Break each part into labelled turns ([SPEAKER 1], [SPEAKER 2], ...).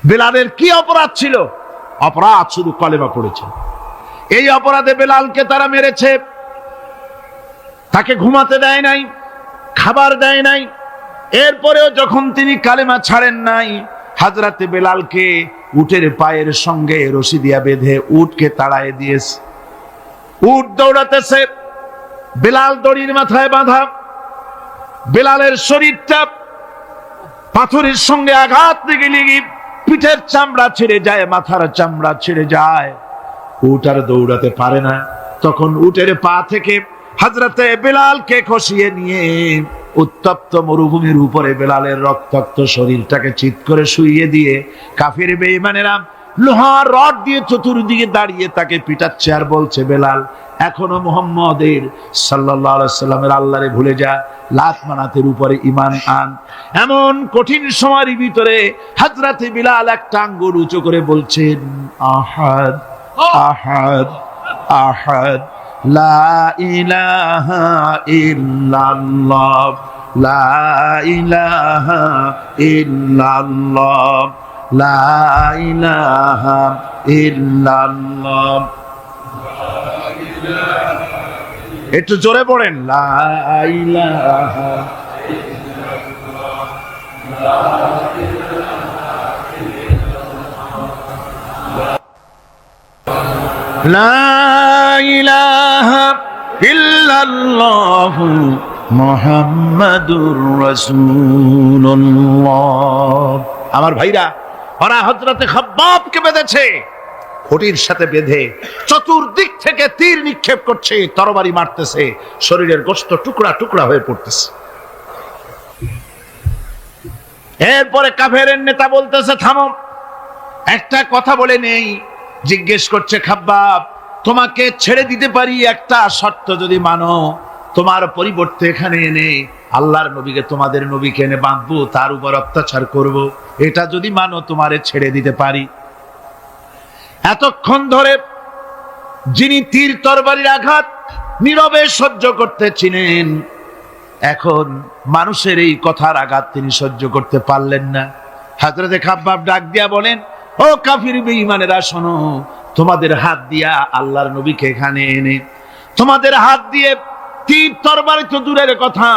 [SPEAKER 1] বেলালের কি অপরাধ ছিল? অপরাধ শুধু কলেমা পড়েছে। এই অপরাধে বেলালকে তারা মেরেছে। তাকে ঘুমাতে দেয় নাই, খাবার দেয় নাই। এরপরেও যখন তিনি কালেমা ছাড়েন নাই, হযরতে বেলালকে উটের পায়ের সঙ্গে রশি দিয়া বেঁধে উটকে তাড়ায় দিয়েছে। উট দৌড়াতেছে, বেলাল দড়ির মাথায় বাঁধা। বেলালের শরীরটা পাথরের সঙ্গে আঘাত লেগে লেগে পিঠের চামড়া ছিঁড়ে যায়, মাথার চামড়া ছিঁড়ে যায়। উট আর দৌড়াতে পারে না। তখন উটের পা থেকে হযরতে বেলালকে খসিয়ে নিয়ে উত্তপ্ত মরুভূমির উপরে বেলালের রক্তাক্ত শরীরটাকে চিৎ করে শুইয়ে দিয়ে কাফির বেঈমানেরা লোহার রড দিয়ে চতুর্দিকে দাঁড়িয়ে তাকে পিটাচ্ছে আর বলছে, বেলাল এখনো মুহাম্মদের সাল্লাল্লাহু আলাইহি সাল্লামের আল্লাহরে ভুলে যা, লাত মানাতের উপরে ঈমান আন। এমন কঠিন সময়ের ভিতরে হযরতে বিলাল একটা আঙ্গুল উঁচু করে বলছেন, আহাদ আহাদ আহাদ, লা ইলাহা ইল্লাল্লাহ, লা ইলাহা ইল্লাল্লাহ, লা ইলাহা ইল্লাল্লাহ। একটু জোরে পড়েন, লা ইলাহা ইল্লাল্লাহ, লা ইলাহা ইল্লাল্লাহু মুহাম্মাদুর রাসূলুল্লাহ। আমার ভাইরা, ওরা হযরতে খাব্বাবকে বেঁধেছে, খুঁটির সাথে বেঁধে চতুর্দিক থেকে তীর নিক্ষেপ করছে, তরবারি মারতেছে, শরীরের গোশত টুকরা টুকরা হয়ে পড়তেছে। এরপরে কাফেরের নেতা বলতেছে, থামো, একটা কথা বলে নেই। জিজ্ঞেস করছে, খাব্বাব তোমাকে ছেড়ে দিতে পারি, একটা শর্ত যদি মানো, তোমার পরিবর্তে এখানে এনে আল্লাহর নবীকে, তোমাদের নবীকে এনে বাঁধবো, তার উপর অত্যাচার করব, এটা যদি মানো তোমারে ছেড়ে দিতে পারি। এতক্ষণ ধরে যিনি তীর তরবারির আঘাত নীরবে সহ্য করতেছিলেন, এখন মানুষের এই কথার আঘাত তিনি সহ্য করতে পারলেন না। হযরতে খাব্বাব ডাক দিয়া বলেন, ও কাফির বেঈমানেরা শোনো, তোমাদের হাত দিয়া আল্লাহর নবীকে এখানে এনে, তোমাদের হাত দিয়ে তীর তরবারি তো দূরের কথা,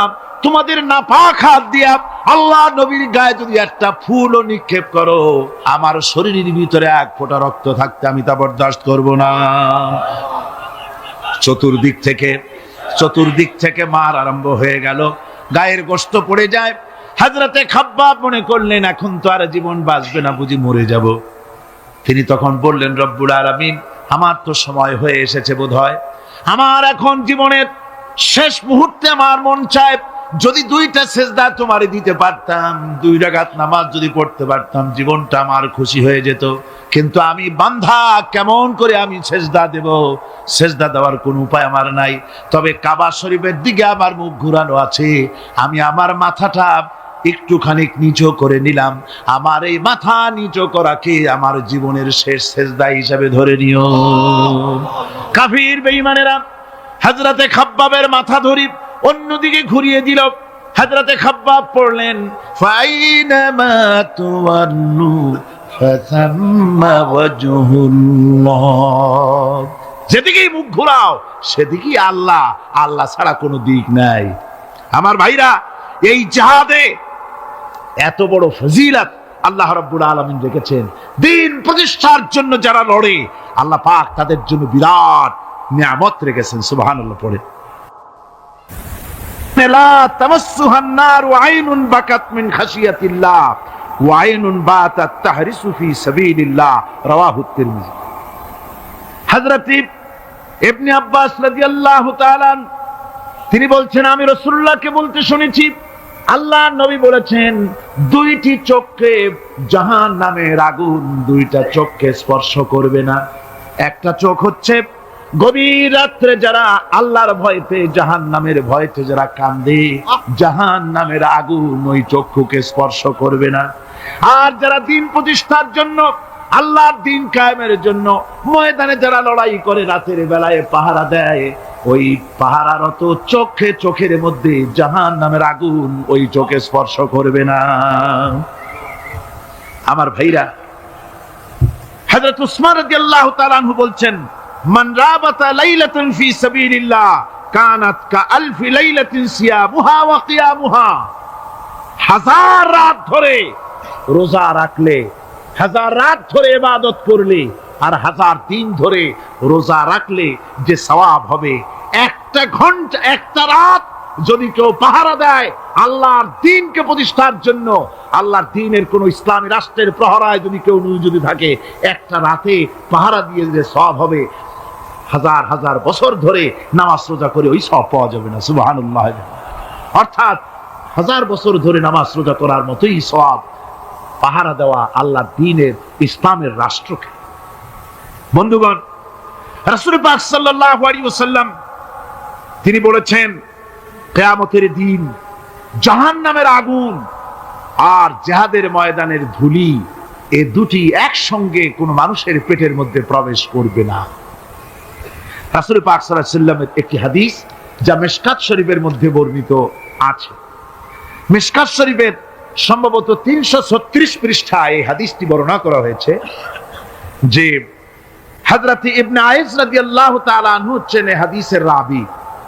[SPEAKER 1] তোমাদের নাপাক হাত দিয়া আল্লাহ নবীর গায়ে যদি একটা ফুলও নিক্ষেপ করো, আমার শরীরের ভিতরে এক ফোঁটা রক্ত থাকতে আমি তা বরদাস্ত করব না। চতুর্দিক থেকে মার আরম্ভ হয়ে গেল, গায়ের গোশত পড়ে যায়। হযরতে খাব্বাব মনে করলেন এখন তো আর জীবন বাঁচবে না, বুঝি মরে যাব। তিনি তখন বললেন, রব্বুল আলামিন, আমার তো সময় হয়ে এসেছে বোধহয়, আমার এখন জীবনের শেষ মুহূর্তে আমার মন চায় যদি দুইটা সেজদা তোমারে দিতে পারতাম, 2 রাকাত নামাজ যদি পড়তে পারতাম, জীবনটা আমার খুশি হয়ে যেত। কিন্তু আমি বান্ধা, কেমন করে আমি সেজদা দেব? সেজদা দেওয়ার কোনো উপায় আমার নাই। তবে কাবা শরীফের দিকে আমার মুখ ঘুরানো আছে, আমি আমার মাথাটা একটুখানি নিচু করে নিলাম। আমার এই মাথা নিচু করাকে আমার জীবনের শেষ সেজদা হিসাবে ধরে নিও। কাফির বেঈমানেরা হযরতে খাব্বাবের মাথা ধরি অন্যদিকে ঘুরিয়ে দিল। হযরতে খাব্বাব পড়লেন, ফাইনামা তুওয়াল্লু ফাসাম্মা ওয়াজহুল্লাহ, যেদিকেই মুখ ঘোরাও সেদিকেই আল্লাহ, আল্লাহ ছাড়া কোনো দিক নাই। আমার ভাইরা, এই জিহাদে এত বড় ফজিলত আল্লাহ রাব্বুল আলামিন রেখেছেন। দ্বীন প্রতিষ্ঠার জন্য যারা লড়ে, আল্লাহ পাক তাদের জন্য বিরাট নিয়ামত রেখেছেন। সুবহানাল্লাহ পড়ে, লা তামাসসুহান নার ওয়া আইনুন বাকাত মিন খাশিয়াতিল্লাহ ওয়া আইনুন বাতাত তাহরিসু ফি সাবিলিল্লাহ, রাওয়াহু তিরমিজি। হযরত ইবনে আব্বাস রাদিয়াল্লাহু তাআলা তিনি বলছেন, আমি রাসূলুল্লাহকে বলতে শুনেছি, আল্লাহ নবী বলেছেন, 2টি চোখকে জাহান্নামের আগুন 2টা চোখকে স্পর্শ করবে না। একটা চোখ হচ্ছে গভীর রাত্রে যারা আল্লাহর ভয়তে, জাহান্নামের ভয়তে যারা কান্দে, জাহান্নামের আগুন ওই চক্ষুকে স্পর্শ করবে না। আর যারা দ্বীন প্রতিষ্ঠার জন্য, আল্লাহর দ্বীন কায়েমের জন্য ময়দানে যারা লড়াই করে, রাতের বেলায় পাহারা দেয়, ওই পাহারারত চোখের মধ্যে জাহান্নামের আগুন ওই চোখে স্পর্শ করবে না। আমার ভাইরা, হযরত উসমান রাদিয়াল্লাহু তাআলা আনহু বলছেন, মান রাবাতা লাইলাতান ফি সাবিলিল্লাহ কানাত কাআলফি লাইলাতিন সিয়ামুহা ওয়া কিয়ামুহা। হাজার রাত ধরে রোজা রাখলে, হাজার রাত ধরে ইবাদত করলে, আর হাজার দিন ধরে রোজা রাখলে যে সওয়াব হবে, একটা ঘন্টা একটা রাত যদি কেউ পাহারা দেয় আল্লাহর দ্বীনকে প্রতিষ্ঠার জন্য, আল্লাহর দ্বীনের কোন ইসলামী রাষ্ট্রের প্রহরায় যদি কেউ যদি থাকে, একটা রাতে পাহারা দিয়ে যে সওয়াব হবে, হাজার হাজার বছর ধরে নামাজ রোজা করে ওই সওয়াব পাওয়া যাবে না। সুবহানাল্লাহ। অর্থাৎ হাজার বছর ধরে নামাজ রোজা করার মতোই সওয়াব পাহারা দেওয়া আল্লাহর দ্বীনের ইসলামের রাষ্ট্রকে। বন্ধুগণ, রাসূল পাক সাল্লাল্লাহু আলাইহি ওয়াসাল্লাম তিনি বলেছেন, কিয়ামতের দিন জাহান্নামের আগুন আর জিহাদের ময়দানের ধুলি, এই দুটি একসঙ্গে কোন মানুষের পেটের মধ্যে প্রবেশ করবে না। রাসূল পাক সাল্লাল্লাহু আলাইহি ওয়াসাল্লামের একটি হাদিস যা মিশকাত শরীফের মধ্যে বর্ণিত আছে। মিশকাত শরীফের সম্ভবত 336 পৃষ্ঠায় এই হাদিসটি বর্ণনা করা হয়েছে যে হযরত ইবনে আয়েশ রাদিয়াল্লাহু তাআলা আনহু হচ্ছেন এই হাদিসের রাবী।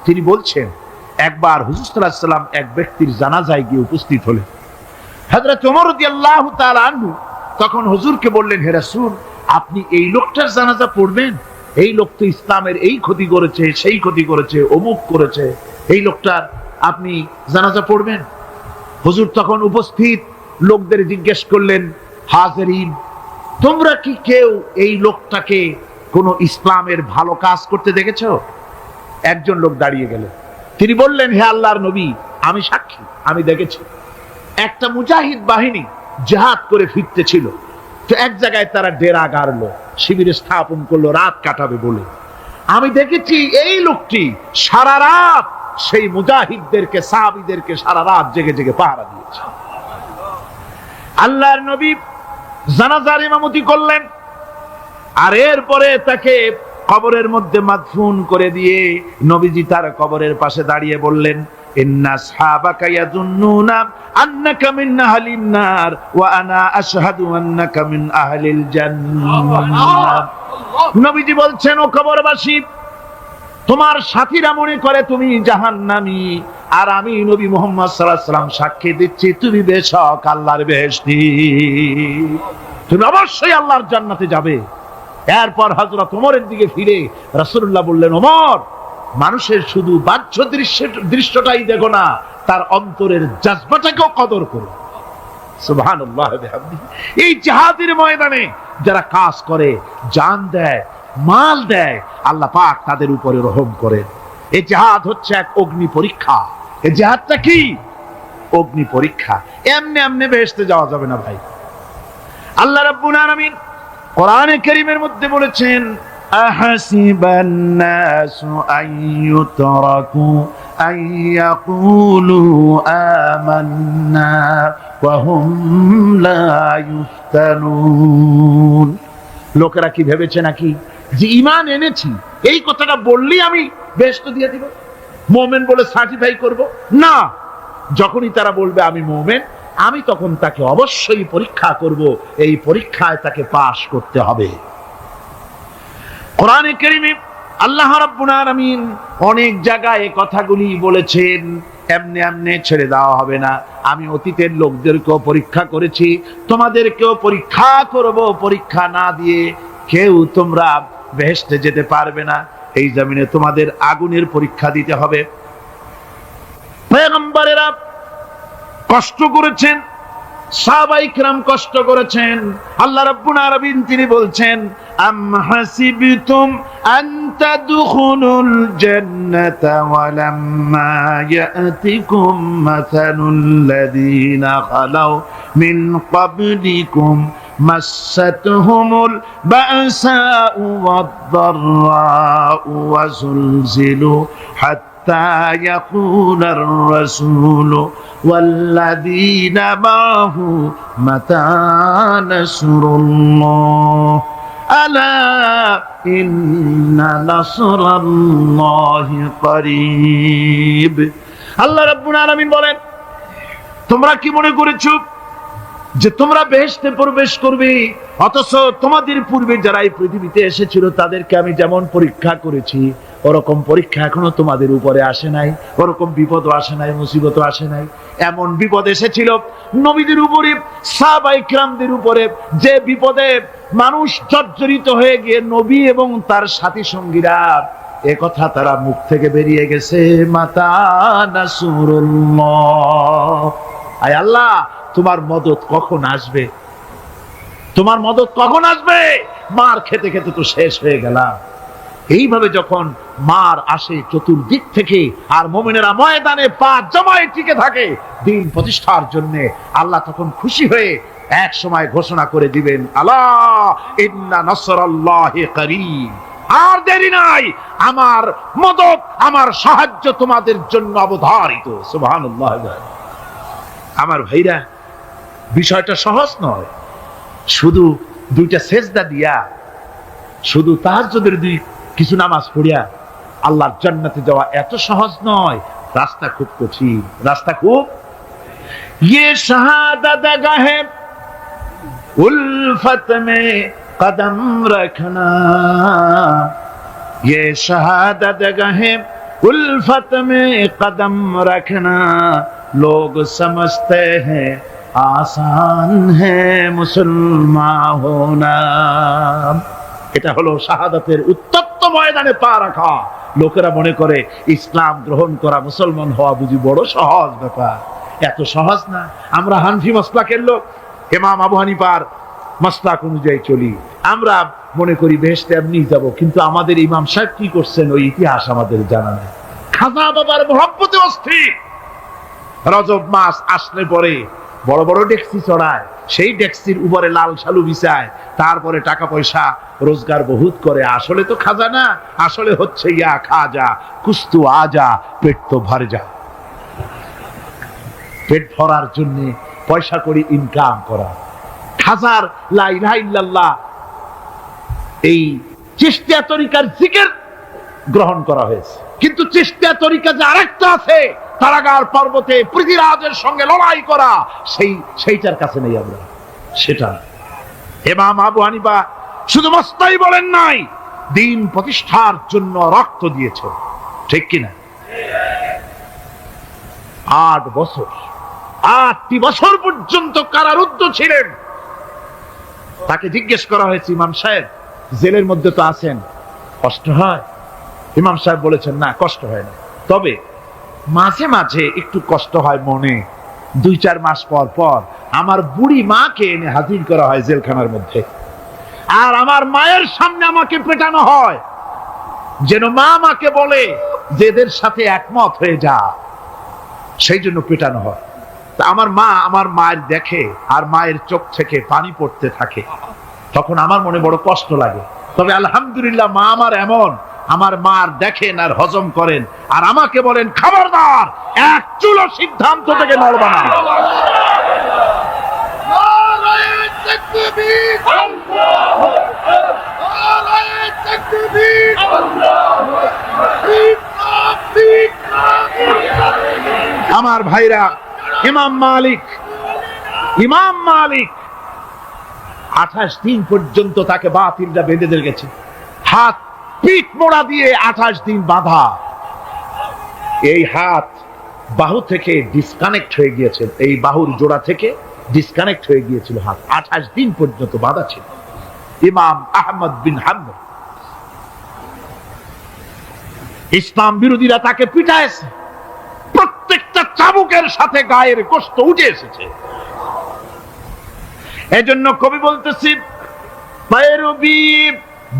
[SPEAKER 1] তিনি বলছেন, একবার হুজুর সাল্লাল্লাহু আলাইহি ওয়াসাল্লাম এক ব্যক্তির জানাজায় গিয়ে উপস্থিত হলেন। হযরত ওমর রাদিয়াল্লাহু তাআলা আনহু তখন হুজুরকে বললেন, হে রাসূল, আপনি এই লোকটার জানাজা পড়বেন? এই লোক তো ইসলামের এই ক্ষতি করেছে, সেই ক্ষতি করেছে, অমুক করেছে, এই লোকটার আপনি জানাজা পড়বেন? হুজুর তখন উপস্থিত লোকদের জিজ্ঞেস করলেন, হাজিরিন, তোমরা কি কেউ এই লোকটাকে কোন ইসলামের ভালো কাজ করতে দেখেছো? একজন লোক দাঁড়িয়ে গেলেন, তিনি বললেন, হে আল্লাহর নবী, আমি সাক্ষী, আমি দেখেছি। একটা মুজাহিদ বাহিনী জিহাদ করে ফিরতে ছিল, তো এক জায়গায় তারা ডেরা গাড়লো, শিবির স্থাপন করলো রাত কাটাবে বলে। আমি দেখেছি এই লোকটি সারা রাত সেই মুজাহিদদেরকে, সাহাবীদেরকে সারা রাত জেগে জেগে পাহারা দিয়েছে। আল্লাহর নবী জানাজার ইমামতি করলেন, আর এরপরে তাকে কবরের মধ্যে মাদফুন করে দিয়ে নবীজি তার কবরের পাশে দাঁড়িয়ে বললেন, ইন্না সাহাবাকা ইয়াযুন্নুনা আন্নাকা মিন আহলিন নার ওয়া আনা আশহাদু আন্নাকা মিন আহলিল জান্নাহ। নবীজি বলছেন, ও কবরবাসী, তোমার সাথীরা মনে করে তুমি জাহান্নামী, আর আমি নবী মুহাম্মদ সাল্লাল্লাহু আলাইহি ওয়াসাল্লাম সাক্ষী দিচ্ছি তুমি বেশক আল্লাহর বেহেশতি, তুমি অবশ্যই আল্লাহর জান্নাতে যাবে। এরপর হযরত ওমরের দিকে ফিরে রাসূলুল্লাহ বললেন, ওমর, মানুষের শুধু বাহ্য দৃশ্যটাই দেখো না, তার অন্তরের জজবাটাকেও কদর করো। সুবহানাল্লাহ বিহামদিহি। এই জিহাদের ময়দানে যারা কাজ করে, জান দেয়, মাল দেয়, আল্লাহ পাক তাদের উপরে রহম করেন। এই জিহাদ হচ্ছে এক অগ্নি পরীক্ষা। এই জিহাদটা কি? অগ্নি পরীক্ষা। এমনি এমনি বেহেশতে যাওয়া যাবে না ভাই। আল্লাহ রাব্বুল আলামিন কোরআনে কারীমের মধ্যে বলেছেন, আহাসিবান নাসু আইয়ুতরাকু আইয়াকুলু আমান্না ওয়া হুম লা ইফতানুন। লোকেরা কি ভেবেছে নাকি যে ঈমান এনেছি এই কথাটা বললেই আমি বেহেশত দিয়ে দিব, মুমিন বলে সার্টিফাই করব? না, যখনই তারা বলবে আমি মুমিন, আমি তখন তাকে অবশ্যই পরীক্ষা করব, এই পরীক্ষায় তাকে পাশ করতে হবে। কোরআনে কারীমে আল্লাহ রাব্বুল আলামিন অনেক জায়গায় এই কথাগুলি বলেছেন। এমনি এমনি ছেড়ে দেওয়া হবে না। আমি অতীতের লোকদেরকেও পরীক্ষা করেছি, তোমাদেরকেও পরীক্ষা করব। পরীক্ষা না দিয়ে কেউ তোমরা বেহেশতে যেতে পারবে না। এই জমিনে তোমাদের আগুনের পরীক্ষা দিতে হবে। পয়গম্বরেরা কষ্ট করেছেন, সাহাবায়ে কিরাম কষ্ট করেছেন। আল্লাহ রাব্বুল আলামিন তিনি বলছেন, আম হাসিবতুম আন তাদখুলুল জান্নাতা ওয়া লাম্মা ইয়াতিকুম মাসালুল লাযীনা খালাউ মিন ক্বাবলিকুম মাসাতহুমুল বাসাউ ওয়াদ-দাররাউ ওয়া যুলজিলু হাত্তা ইয়াকুলার রাসূলু والذين معه متى نصر الله ألا إن نصر الله قريب। আল্লাহ রাব্বুল আলামিন বলেন, তোমরা কি মনে করেছো যে তোমরা বেহেশতে প্রবেশ করবে, অথচ তোমাদের পূর্বে যারা এই পৃথিবীতে এসেছিল তাদেরকে আমি যেমন পরীক্ষা করেছি ওরকম পরীক্ষা এখনো তোমাদের উপরে আসে নাই, ওরকম বিপদও আসে নাই, মুসিবতও আসে নাই। এমন বিপদ এসেছিল নবীদের উপরে, সাহাবায়ে কিরামদের উপরে, যে বিপদে মানুষ জর্জরিত হয়ে গিয়ে নবী এবং তার সাথী সঙ্গীরা এ কথা তারা মুখ থেকে বেরিয়ে গেছে, মাতা নাসরুল্লাহ, আয় আল্লাহ তোমার মদত কখন আসবে, তোমার মদত কখন আসবে। মার খেতে খেতে তো শেষ হয়ে গেলাম। এইভাবে যখন মার আসে চতুর্দিক থেকে আর মুমিনেরা ময়দানে পা জমায়ে টিকে থাকে দিন প্রতিষ্ঠার জন্য, আল্লাহ তখন খুশি হয়ে এক সময় ঘোষণা করে দিবেন, আলা ইন্না নাসরাল্লাহি করিব, আর দেরি নাই, আমার মদত আমার সাহায্য তোমাদের জন্য অবধারিত। সুবহানাল্লাহ। আমার ভাইরা, বিষয়টা সহজ নয়। শুধু দুইটা সেজদা দিয়া, শুধু তাহাজ্জুদের কিছু নামাজ পড়িয়া আল্লাহর জান্নাতে যাওয়া এত সহজ নয়। রাস্তা খুব কঠিন, রাস্তা খুব। ये शहादत गाहे उल्फत में कदम रखना, ये शहादत गाहे उल्फत में कदम रखना, लोग समझते हैं आसान है मुसलमान होना। এটা হলো শাহাদাতের উত্তপ্ত ময়দানে পা রাখা। লোকেরা মনে করে ইসলাম গ্রহণ করা, মুসলমান হওয়া বুঝি বড় সহজ ব্যাপার। এত সহজ না। আমরা হানফি মাসলাকের লোক, ইমাম আবু হানিফার মাসলাক অনুযায়ী চলি। আমরা মনে করি বেহেশতে এমনি যাব, কিন্তু আমাদের ইমাম সাহেব কি করছেন ওই ইতিহাস আমাদের জানা নেই। খাজা বাবার মহব্বতে অস্থির। রজব মাস আসলে পরে বড় বড় ডেক্সি চড়ায়, সেই ডেক্সির উপরে লাল শালু বিছায়, তারপরে টাকা পয়সা রোজগার বহুত করে। আসলে তো খাজা না, আসলে হচ্ছে ইয়া খাজা কুস্তু আজা, পেট তো ভর যা। পেট ভরার জন্য পয়সা করে ইনকাম করা। খাজার লা ইলাহা ইল্লাল্লাহ এই চিশতিয়া তরিকার জিকির গ্রহণ করা হয়েছে, কিন্তু চিশতিয়া তরিকা যে আরেকটা আছে, কারাগার পর্বতে পৃথিবীরাজের সঙ্গে লড়াই করা, সেইটার কাছে নেই আমরা। সেটা ইমাম আবু হানিফা শুধু মস্তাই বলেন নাই, দিন প্রতিষ্ঠার জন্য রক্ত দিয়েছে, ঠিক কিনা? 8 বছর, 8টি বছর পর্যন্ত কারারুদ্ধ ছিলেন। তাকে জিজ্ঞেস করা হয়েছে, ইমাম সাহেব জেলের মধ্যে তো আছেন, কষ্ট হয়? ইমাম সাহেব বলেছেন, না কষ্ট হয় না, তবে মাঝে মাঝে একটু কষ্ট হয় মনে। 2-4 মাস পর পর আমার বুড়ি মাকে এনে হাজির করা হয় জেলখানার মধ্যে, আর আমার মায়ের সামনে আমাকে পেটানো হয়, যেন মা আমাকে বলে যে এদের সাথে একমত হয়ে যা, সেই জন্য পেটানো হয়। তা আমার মা আমার মায়ের দেখে আর মায়ের চোখ থেকে পানি পড়তে থাকে, তখন আমার মনে বড় কষ্ট লাগে। তবে আলহামদুলিল্লাহ মা আমার এমন, আমার মার দেখেন আর হজম করেন, আর আমাকে বলেন খবরদার এক চুলো সিদ্ধান্ত থেকে নড়বা না। আমার ভাইরা, ইমাম মালিক 28 দিন পর্যন্ত তাকে বাতিলরা বেঁধে দিয়ে গেছে, হাত পিঠ মোড়া দিয়ে 28 দিন বাঁধা। এই হাত বাহু থেকে ডিসকানেক্ট হয়ে গিয়েছে, এই বাহুর জোড়া থেকে ডিসকানেক্ট হয়ে গিয়েছিল হাত, 28 দিন পর্যন্ত বাঁধা ছিল। ইমাম আহমদ বিন হাম্বল, ইসলাম বিরোধীরা তাকে পিটাইছে, প্রত্যেকটা চাবুকের সাথে গায়ের গোশত উঠে এসেছে। এজন্য কবি বলতেছি, पैरवी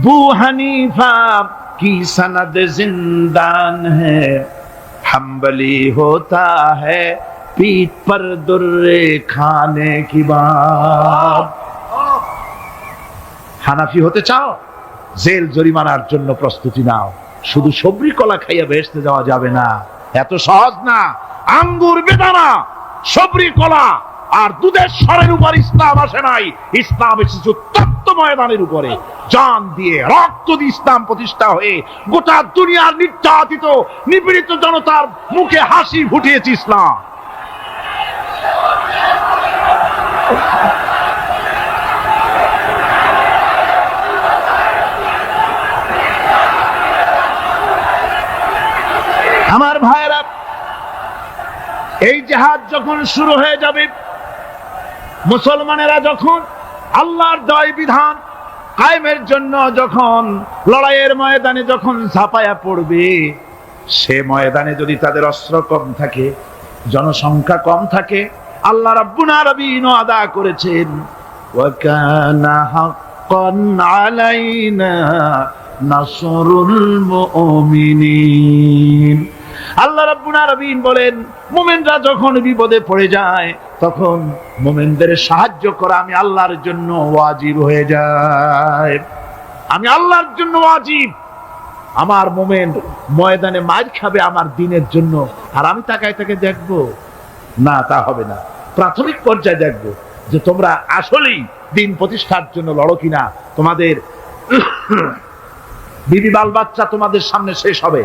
[SPEAKER 1] बू हनीफा की सनद जिंदान है, हम्बली होता है पीठ पर दुर्रे खाने की बात। হানাফি হতে চাও, জেল জরিমানার জন্য প্রস্তুতি নাও। শুধু সবরি কলা খাইয়া বেহেশতে যাওয়া যাবে না, এত সহজ না। আঙ্গুর বেদানা, সবরি কলা আর দুধের স্বরের উপর ইসলাম আসে নাই, ইসলাম এসেছে তত্ত্ব ময়দানের উপরে। জান দিয়ে রক্ত দিয়ে ইসলাম প্রতিষ্ঠা হয়ে গোটা দুনিয়ার নির্যাতিত নিপীড়িত জনতার মুখে হাসি ফুটিয়েছে ইসলাম। আমার ভাইরা, এই জিহাদ যখন শুরু হয়ে যাবে, মুসলমানেরা যখন আল্লাহর দয় বিধান কায়েমের জন্য যখন লড়াইয়ের ময়দানে যখন ঝাঁপায়া পড়বে, সে ময়দানে যদি তাদের অস্ত্র কম থাকে, জনসংখ্যা কম থাকে, আল্লাহ রাব্বুল আলামিন ওয়াদা করেছেন, ওয়া কানা হাক্কান আলাইনা নাসরুল মুমিনিন। আল্লাহ রাব্বুল আলামিন বলেন, মুমিনরা যখন বিপদে পড়ে যায় তখন মুমিনদের সাহায্য করা আমি আল্লাহর জন্য ওয়াজিব হয়ে যায়। আমি আল্লাহর জন্য ওয়াজিব। আমার মুমিন ময়দানে মার খাবে আমার দ্বীনের জন্য, আর আমি তাকায় তাকে দেখবো না, তা হবে না। প্রাথমিক পর্যায়ে দেখবো যে তোমরা আসলেই দ্বীন প্রতিষ্ঠার জন্য লড়ো কিনা। তোমাদের বিবি বাল বাচ্চা তোমাদের সামনে শেষ হবে,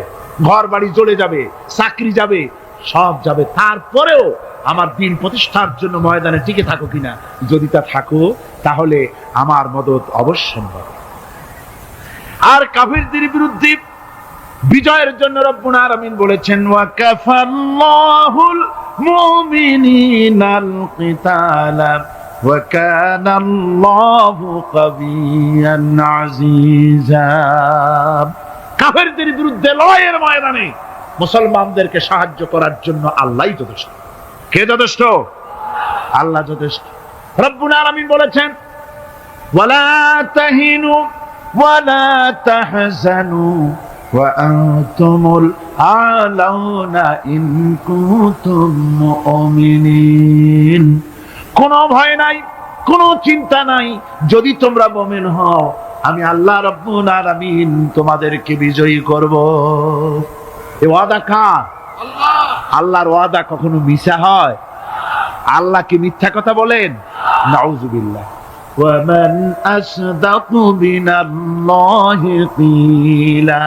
[SPEAKER 1] ঘর বাড়ি জ্বলে যাবে, চাকরি যাবে, সব যাবে, তারপরেও আমার দ্বীন প্রতিষ্ঠার জন্য ময়দানে টিকে থাকো কিনা। যদি তা থাকো তাহলে আমার মদদ অবশ্যম্ভাবী। আর কাফিরদের বিরুদ্ধে বিজয়ের জন্য রব্বুল আলামিন বলেছেন, ওয়া কাফাল্লাহুল মুমিনিনাল কিতালা ওয়া কানাল্লাহু কাবিয়ান আজিজা। কাফেরদের বিরুদ্ধে লড়াইয়ের ময়দানে মুসলমানদেরকে সাহায্য করার জন্য আল্লাহই যথেষ্ট। কে যথেষ্ট? আল্লাহ যথেষ্ট। রব্বুল আলামিন বলেছেন, ওয়ালা তাহিনু ওয়ালা তাহজানু ওয়া আনতুমুল আলাউনা ইন কুনতুম মুমিনিন। কোনো ভয় নাই, কোনো চিন্তা নাই, যদি তোমরা মুমিন হও আমি আল্লাহ রাব্বুল আলামিন তোমাদেরকে বিজয়ী করব। এই ওয়াদা কার? আল্লাহ। আল্লাহর ওয়াদা কখনো মিথ্যা হয়? আল্লাহ কি মিথ্যা কথা বলেন? নাউযুবিল্লাহ। ওয়া মান আসদাকু বিনাল্লাহি কিলা।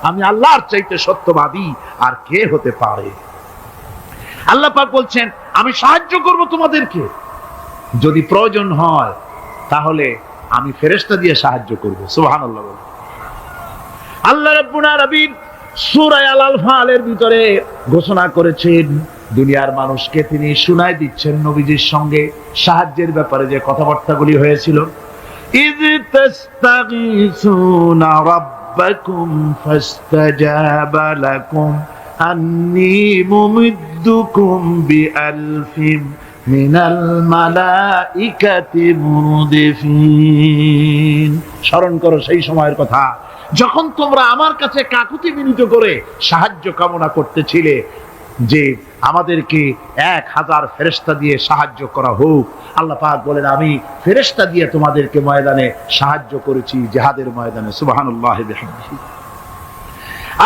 [SPEAKER 1] আমি আল্লাহর চাইতে সত্যবাদী আর কে হতে পারে? আল্লাহ পাক বলছেন, আমি সাহায্য করব তোমাদেরকে, যদি প্রয়োজন হয় তাহলে আমি ফেরেশতা দিয়ে সাহায্য করব। সুবহানাল্লাহ। আল্লাহ রাব্বুল আলামিন সূরা আল-আনফালের ভিতরে ঘোষণা করেছেন, দুনিয়ার মানুষকে তিনি শুনাই দিচ্ছেন নবীজির সঙ্গে সাহায্যের ব্যাপারে যে কথাবার্তাগুলি হয়েছিল। ইয তাস্তাগীসুনা রাব্বাকুম ফাস্তাজাবা লাকুম আন্নী মুমিদ্দুকুম বিআলফিন মিনাল মালাইকাতি মুরদিফিন। স্মরণ করো সেই সময়ের কথা যখন তোমরা আমার কাছে কাকুতি মিনতি করে সাহায্য কামনা করতেছিলে যে আমাদেরকে 1000 ফেরেশতা দিয়ে সাহায্য করা হোক। আল্লাহ পাক বলেন, আমি ফেরেশতা দিয়ে তোমাদেরকে ময়দানে সাহায্য করেছি, জিহাদের ময়দানে। সুবহানাল্লাহি বিহামদিহি।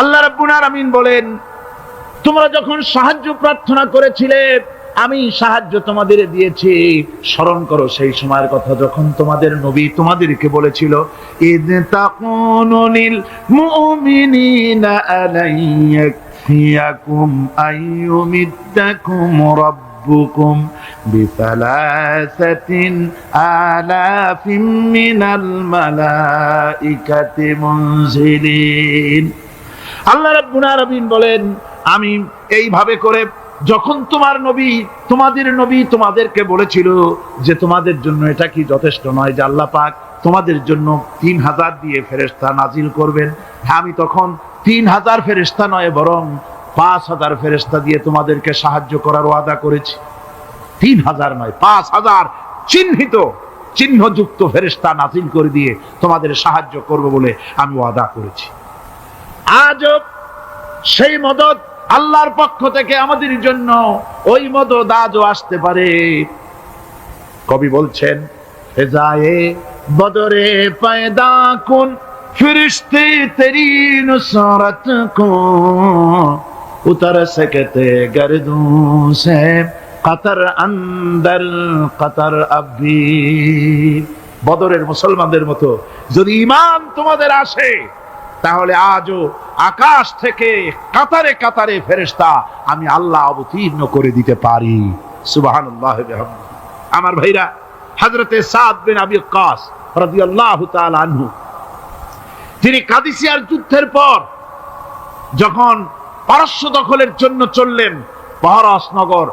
[SPEAKER 1] আল্লাহ রাব্বুল আলামিন বলেন, তোমরা যখন সাহায্য প্রার্থনা করেছিলে আমি সাহায্য তোমাদের দিয়েছি। স্মরণ করো সেই সময়ের কথা যখন তোমাদের নবী তোমাদেরকে বলেছিল, ইদ তাকুনু লিল মুমিনিনা আলাইয়াকফিয়াকুম আইয়ুমিদ্দাকুম রাব্বুকুম বিসালাসাতিন আলাফিন মিনাল মালাইকাতি মুনজিলিন। আল্লাহ রাব্বুল আলামিন বলেন, আমি এইভাবে করে যখন তোমাদের নবী তোমাদেরকে বলেছিল যে তোমাদের জন্য এটা কি যথেষ্ট নয় যে আল্লাহ পাক তোমাদের জন্য 3000 দিয়ে ফেরেশতা নাজিল করবেন, আমি তখন 3000 ফেরেশতা নয় বরং 5000 ফেরেশতা দিয়ে তোমাদেরকে সাহায্য করার ওয়াদা করেছি। 3000 নয়, 5000 চিহ্নযুক্ত ফেরেশতা নাজিল করে দিয়ে তোমাদের সাহায্য করব বলে আমি ওয়াদা করেছি। আজও সেই মদদ আল্লাহর পক্ষ থেকে আমাদের জন্য ওই মদদ আজও আসতে পারে। কবি বলছেন, ফেজায়ে বদরে পয়দা কুন ফিরিস্তে তেরি নুসরত কো উতর सकते गर्दों से कतर अंदर कतर अभी। বদরের মুসলমানদের মতো যদি ঈমান তোমাদের আসে তাহলে আজও আকাশ থেকে কাতারে কাতারে ফেরেশতা আমি আল্লাহ অবতীর্ণ করে দিতে পারি। সুবহানাল্লাহ। আমার ভাইরা, হযরতে সাদ বিন আবি ওয়াক্কাস রাদিয়াল্লাহু তাআলা আনহু, তিনি কাদিসিয়ার যুদ্ধের পর যখন পারস্য দখলের জন্য চললেন, পারস নগর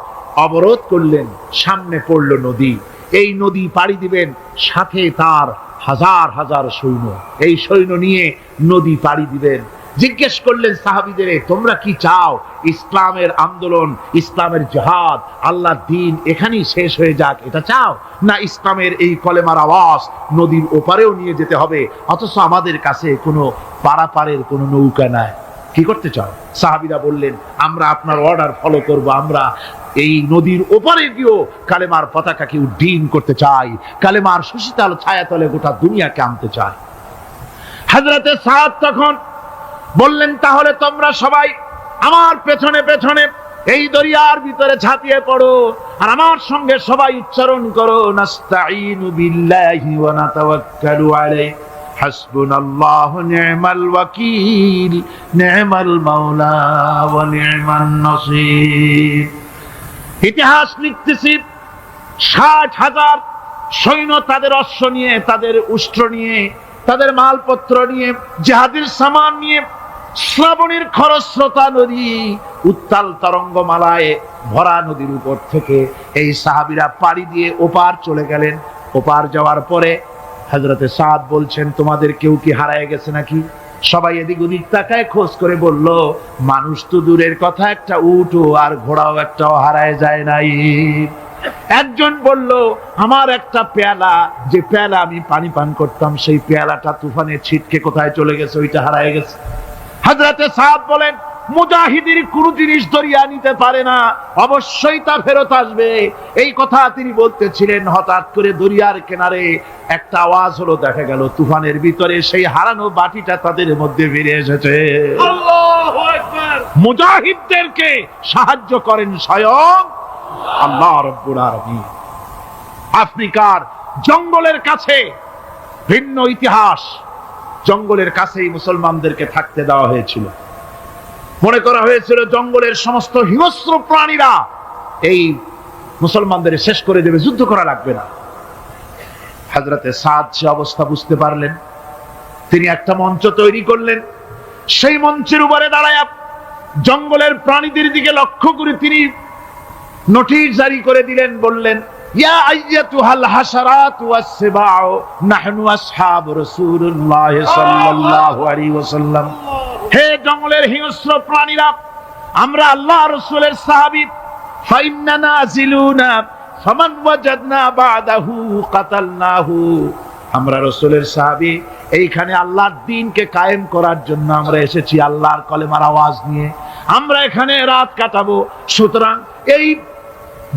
[SPEAKER 1] অবরোধ করলেন, সামনে পড়ল নদী। এই নদী পাড়ি দিবেন, সাথে তার হাজার হাজার সৈন্য, এই সৈন্য নিয়ে নদী পাড়ি দিবেন। জিজ্ঞেস করলেন সাহাবীদের, তোমরা কি চাও? ইসলামের আন্দোলন, ইসলামের জিহাদ, আল্লাহর দ্বীন এখানেই শেষ হয়ে যাক, এটা চাও? না ইসলামের এই কলেমার আওয়াজ নদীর ওপারেও নিয়ে যেতে হবে, অথচ আমাদের কাছে কোনো পারাপারের কোনো নৌকা নাই, কি করতে চাও? সাহাবীরা বললেন, আমরা আপনার অর্ডার ফলো করব, আমরা এই নদীর ওপারে গিয়েও কালেমার পতাকাকে উড্ডীন করতে চাই, কালেমার সুশীতল ছায়াতলে গোটা দুনিয়াকে আনতে চাই। হযরতে সাদ তখন বললেন, তাহলে তোমরা সবাই আমার পেছনে পেছনে এই দরিয়ার ভিতরে ঝাঁপিয়ে পড়ো, আর আমার সঙ্গে সবাই উচ্চারণ করো, নাস্তাঈনু বিল্লাহি ওয়া নাতাওয়াক্কালু আলাইহি, হাসবুনাল্লাহু নি'মাল ওয়াকিল, নি'মাল মাওলা ওয়া নি'মান নাসীর। ইতিহাস লিখতেছি, ৬০,০০০ সৈন্য তাদের অশ্ব নিয়ে, তাদের উষ্ট্র নিয়ে, তাদের মালপত্র নিয়ে, জিহাদের সামান নিয়ে শ্রাবণীর খরস্রোতা নদী, উত্তাল তরঙ্গমালায় ভরা নদীর উপর থেকে এই সাহাবীরা পাড়ি দিয়ে ওপার চলে গেলেন। ওপার যাওয়ার পরে হযরতে সাদ বলছেন, তোমাদের কেউ কি হারায় গেছে নাকি? সবাই এদিক ওদিক তাকায়, খোঁজ করে বলল, মানুষ তো দূরের কথা, একটা উট আর ঘোড়াও একটাও হারায় যায় নাই। একজন বলল, আমার একটা পেয়ালা, যে পেয়ালা আমি পানি পান করতাম, সেই পেয়ালাটা তুফানে ছিটকে কোথায় চলে গেছে, ওইটা হারায় গেছে। হযরতে সাদ বলেন, মুজাহিদের কোন জিনিস দরিয়া নিতে পারে না, অবশ্যই তা ফেরত আসবে। এই কথা তিনি বলতেছিলেন, হঠাৎ করে দরিয়ার কিনারে একটা আওয়াজ হলো, দেখা গেল তুফানের ভিতরে সেই হারানো বাটিটা তাদের মধ্যে ফিরে এসেছে। আল্লাহু আকবার! মুজাহিদদেরকে সাহায্য করেন স্বয়ং আল্লাহ রাব্বুল আলামিন। আফ্রিকার জঙ্গলের কাছে ভিন্ন ইতিহাস, জঙ্গলের কাছেই মুসলমানদেরকে থাকতে দেওয়া হয়েছিল। মনে করা হয়েছিল জঙ্গলের সমস্ত হিংস্র প্রাণীরা এই মুসলমানদের শেষ করে দেবে, যুদ্ধ করা লাগবে না। হযরতে সাদ সে অবস্থা বুঝতে পারলেন, তিনি একটা মঞ্চ তৈরি করলেন। সেই মঞ্চের উপরে দাঁড়ায় জঙ্গলের প্রাণীদের দিকে লক্ষ্য করে তিনি নোটিশ জারি করে দিলেন, বললেন, ইয়া আইয়াতুহাল হাশারাত ওয়াস সিবাউ নাহনু আসহাবু রাসূলুল্লাহ সাল্লাল্লাহু আলাইহি ওয়াসাল্লাম। হে জঙ্গলের হিংস্র প্রাণীরা, আমরা আল্লাহ রাসূলের সাহাবী, ফাইন্না নাজিলুনা ফামান ওয়াজাদনা বাদাহু কাতালনাহু। আমরা রাসূলের সাহাবী, এইখানে আল্লাহর দ্বীনকে কায়েম করার জন্য আমরা এসেছি, আল্লাহর কলেমার আওয়াজ নিয়ে আমরা এখানে রাত কাটাবো। সুতরাং এই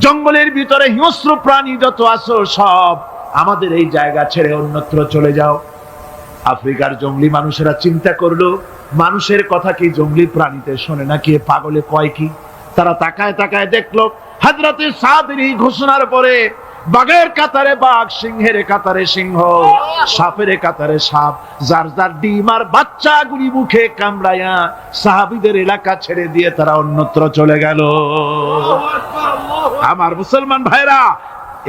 [SPEAKER 1] জঙ্গলের ভিতরে হিংস্র প্রাণী যত আছো, সব আমাদের এই জায়গা ছেড়ে অন্যত্র চলে যাও। আফ্রিকার জঙ্গলি মানুষেরা চিন্তা করলো, মানুষের কথা কি জঙ্গলি প্রাণীতে শোনে নাকি, পাগলে কয় কি? তারা তাকায় তাকায় দেখলো, হযরতে সাদের এই ঘোষণার পরে বাঘের কাতারে বাঘ, সিংহের কাতারে সিংহ, সাপের কাতারে সাপ, যার যার ডিম আর বাচ্চাগুলি মুখে কামড়ায়া সাহাবীদের এলাকা ছেড়ে দিয়ে তারা অন্যত্র চলে গেল। আমার মুসলমান ভাইরা,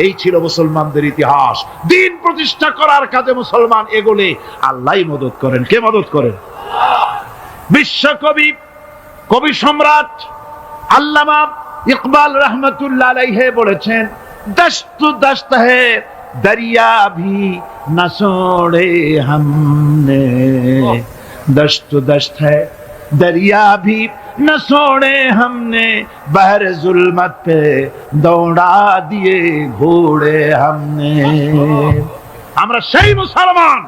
[SPEAKER 1] এই ছিল মুসলমানদের ইতিহাস। দ্বীন প্রতিষ্ঠা করার কাজে মুসলমান এগোলে আল্লাহই মদত করেন। কে মদত করেন? বিশ্বকবি, কবি সম্রাট আল্লামা ইকবাল রহমতুল্লাহ আলাইহি বলেছেন, দস্ত দস্ত है दरिया भी न छोड़े हमने, दस्त दस्त है दरिया भी न छोड़े हमने, बहर जुल्मत पे दौड़ा दिए घोड़े हमने। আমরা সেই মুসলমান,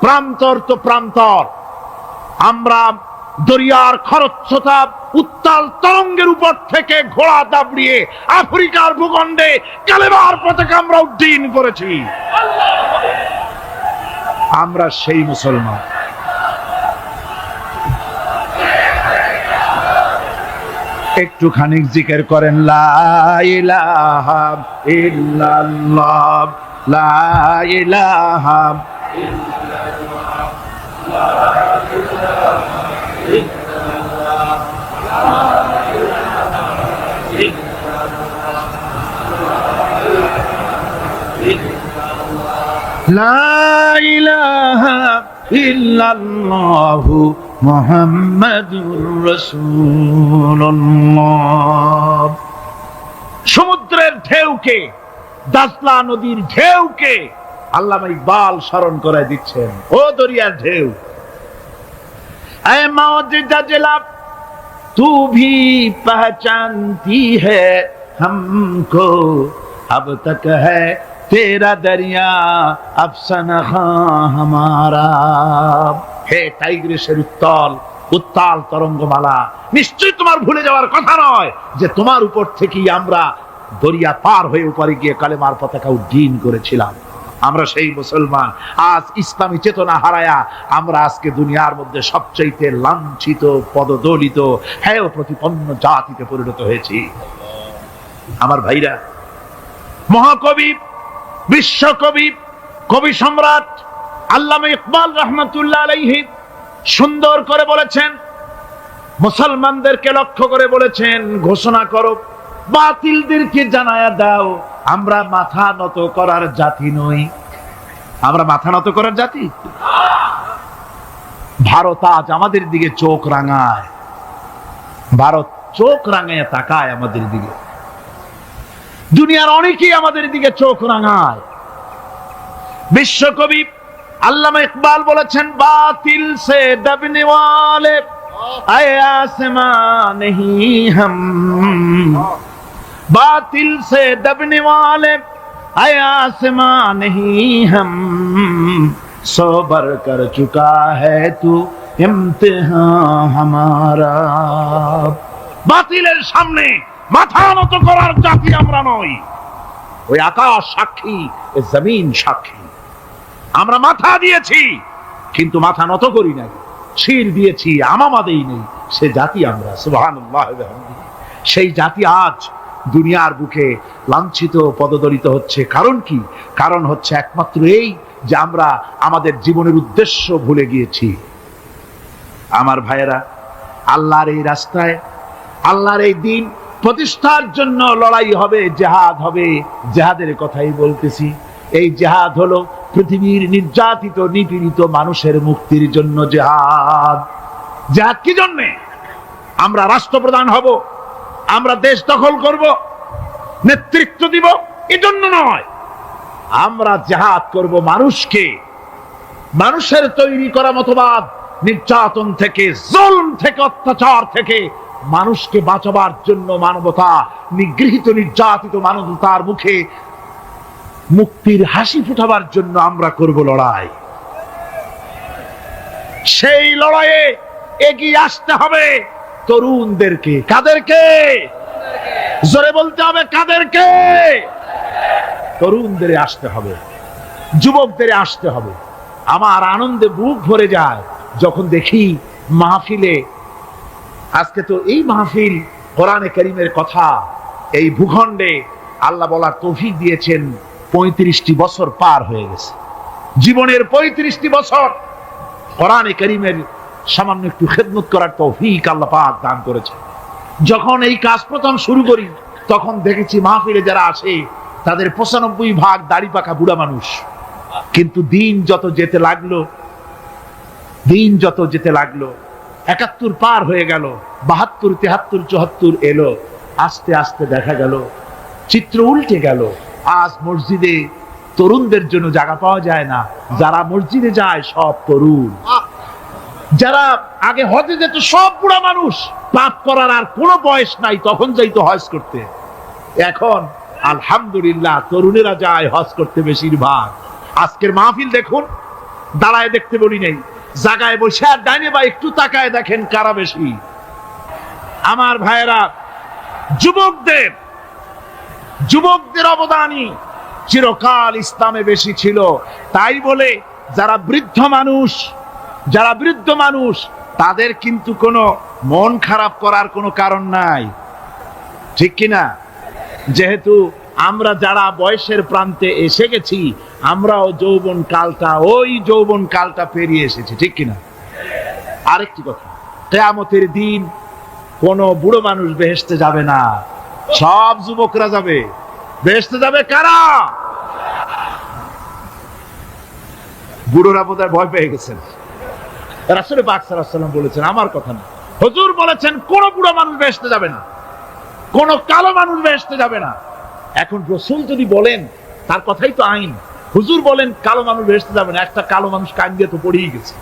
[SPEAKER 1] প্রান্তর তো প্রান্তর, আমরা দরিয়ার খরস্রোতা উত্তাল তরঙ্গের উপর থেকে ঘোড়া দাবড়িয়ে আফ্রিকার ভূখণ্ডে কালেমার পতাকা আমরা উড্ডীন করেছি। আমরা সেই মুসলমান। একটুখানি জিকির করেন, লা ইলাহা ইল্লাল্লাহ, লা ইলাহা ইল্লাল্লাহ, লা ইলাহা ইল্লাল্লাহ। লা ইলাহা ইল্লাল্লাহু মুহাম্মাদুর রাসূলুল্লাহ। সমুদ্রের ঢেউকে, দাজলা নদীর ঢেউকে আল্লামা ইকবাল স্মরণ করে দিচ্ছেন। ও দরিয়ার ঢেউ, ऐ मौज जजला तू भी पहचानती है हमको, अब तक है तेरा दरिया अफसाना हमारा। হে টাইগ্রিসের উত্তাল তরঙ্গমালা, নিশ্চয়ই তোমার ভুলে যাওয়ার কথা নয় যে তোমার উপর থেকেই আমরা দরিয়া পার হয়ে উপরে গিয়ে কালেমার পতাকা উড্ডীন করেছিলাম। আমরা সেই মুসলমান, আজ ইসলামী চেতনা হারায়া আমরা আজকে দুনিয়ার মধ্যে সবচাইতে লাঞ্ছিত, পদদলিত, হেয় প্রতিপন্ন জাতিতে পরিণত হয়েছি। আমার ভাইরা, মহাকবি, বিশ্বকবি, কবি সম্রাট আল্লামা ইকবাল রহমাতুল্লাহ আলাইহি সুন্দর করে বলেছেন, মুসলমানদেরকে লক্ষ্য করে বলেছেন, ঘোষণা করো, বাতিলদেরকে জানায়া দাও, আমরা মাথা নত করার জাতি নই। আমরা মাথা নত করার জাতি? ভারত আজ আমাদের দিকে চোখ রাঙায়, ভারত চোখ রাঙায় তাকায় আমাদের দিকে, দুনিয়ার অনেকেই আমাদের দিকে চোখ রাঙায়। বিশ্বকবি আল্লামা ইকবাল বলেছেন, বাতিল সে দবনে ওয়ালে আয়ে আসমান নেহি হাম, बातिल से दबने वाले आए आसमां नहीं हम, सो बर कर चुका है तू इम्तिहान हमारा। বাতিলের সামনে মাথা নত করার জাতি আমরা নই। ওই আকাশ সাক্ষী, ওই জমিন সাক্ষী, আমরা মাথা দিয়েছি কিন্তু মাথা নত করি নাই, শির দিয়েছি আমামা দেই নেই, সে জাতি আমরা। সুবহানাল্লাহ। সেই জাতি আজ দুনিয়ার বুকে লাঞ্ছিত, পদদলিত হচ্ছে। কারণ কি? কারণ হচ্ছে একমাত্র এই যে আমরা আমাদের জীবনের উদ্দেশ্য ভুলে গিয়েছি। আমার ভাইয়েরা, আল্লাহর এই রাস্তায়, আল্লাহর এই দিন প্রতিষ্ঠার জন্য লড়াই হবে, জিহাদ হবে। জিহাদের কথাই বলতেছি। এই জিহাদ হলো পৃথিবীর নির্যাতিত, নিপীড়িত মানুষের মুক্তির জন্য জিহাদ। জিহাদ কি জন্যে? আমরা রাষ্ট্রপ্রধান হব, আমরা দেশ দখল করব, নেতৃত্ব দিব, এজন্য নয়। আমরা জিহাদ করব মানুষকে, মানুষের তৈরি করা মতবাদ, নির্যাতন থেকে, জুলম থেকে, অত্যাচার থেকে মানুষকে বাঁচাবার জন্য, মানবতা, নিগৃহীত নির্যাতিত মানবতার মুখে মুক্তির হাসি ফুটাবার জন্য আমরা করব লড়াই। সেই লড়াইয়ে এগিয়ে আসতে হবে তরুণদেরকে। কাদেরকে? জোরে বলতে হবে, কাদেরকে? তরুণদের আসতে হবে, যুবকদের আসতে হবে। আমার আনন্দে বুক ভরে যায় যখন দেখি মাহফিলে, আজকে তো এই মাহফিল কোরআনে কারীমের কথা, এই ভূখণ্ডে আল্লাহ বলার তৌফিক দিয়েছেন। 35টি বছর পার হয়ে গেছে, জীবনের 35টি বছর কোরআনে কারীমের সামান্য একটু খেদমত করার তৌফিক আল্লাহ পাক দান করেছে। যখন এই কাজ প্রথম শুরু করি তখন দেখেছি মাহফিলে যারা আসে তাদের 95% দাড়ি পাকা বুড়া মানুষ। কিন্তু দিন যত যেতে লাগলো, 71 পার হয়ে গেল, 72, 73, 74 এলো, আস্তে আস্তে দেখা গেল চিত্র উল্টে গেল। আজ মসজিদে তরুণদের জন্য জায়গা পাওয়া যায় না। যারা মসজিদে যায় সব তরুণ। যারা আগে হজে যেত সব বুড়া মানুষ, পাপ করার আর কোনো বয়স নাই, তখন যাইতো হজ করতে। এখন আলহামদুলিল্লাহ তরুণেরা যায় হজ করতে বেশিরভাগ। আজকের মাহফিল দেখুন, দাঁড়ায় দেখতে বলি নাই, জায়গায় বসে আর ডাইনে বা একটু তাকায় দেখেন কারা বেশি। আমার ভাইয়েরা, যুবকদের অবদানই চিরকাল ইসলামে বেশি ছিল। তাই বলে যারা বৃদ্ধ মানুষ তাদের কিন্তু কোনো মন খারাপ করার কোনো কারণ নাই, ঠিক কিনা? যেহেতু আমরা যারা বয়সের প্রান্তে এসে গেছি, আমরাও যৌবন কালটা পেরিয়ে এসেছি, ঠিক কিনা? আরেকটি কথা, কিয়ামতের দিন কোন বুড়ো মানুষ বেহেশতে যাবে না, সব যুবকরা যাবে। বেহেশতে যাবে কারা? বুড়োরা বোধহয় ভয় পেয়ে গেছেন। রাসূল পাক সাল্লাল্লাহু আলাইহি ওয়াসাল্লাম বলেছেন, আমার কথা না, হুজুর বলেছেন কোন বুড়ো মানুষ বেহেশতে যাবে না, কোন কালো মানুষ বেহেশতে যাবে না। এখন রাসূল যদি বলেন, তার কথাই তো আইন। হুজুর বলেন কালো মানুষ বেহেশতে যাবে না, একটা কালো মানুষ কান্দিয়ে তো পড়েই গেছে।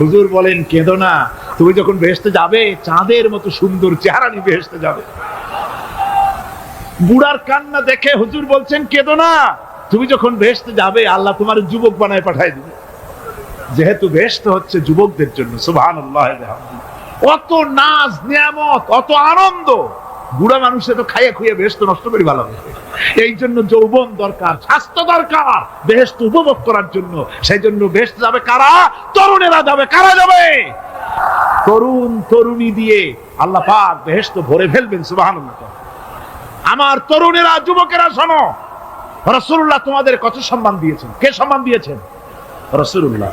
[SPEAKER 1] হুজুর বলেন কেঁদো না, তুমি যখন বেহেশতে যাবে চাঁদের মতো সুন্দর চেহারা নিয়ে বেহেশতে যাবে। বুড়ার কান্না দেখে হুজুর বলছেন কেঁদো না, তুমি যখন বেহেশতে যাবে আল্লাহ তোমার যুবক বানায় পাঠায় দিবে, যেহেতু বেহেশত হচ্ছে যুবকদের জন্য। সুবহানাল্লাহ। অত নাজ নিয়ামত, অত আনন্দ, বুড়া মানুষে তো খাইয়ে খুইয়ে বেহেশত নষ্ট করে ভালো। এই জন্য যৌবন দরকার, স্বাস্থ্য দরকার বেহেশত উপভোগ করার জন্য। সেই জন্য বেহেশত যাবে কারা? তরুণেরা যাবে। কারা যাবে? তরুণ তরুণী দিয়ে আল্লাহ পাক বেহেশত ভরে ফেলবেন। সুবহানাল্লাহ। আমার তরুণেরা, যুবকেরা শোনো, রাসূলুল্লাহ তোমাদের কত সম্মান দিয়েছেন। কে সম্মান দিয়েছেন? রাসূলুল্লাহ।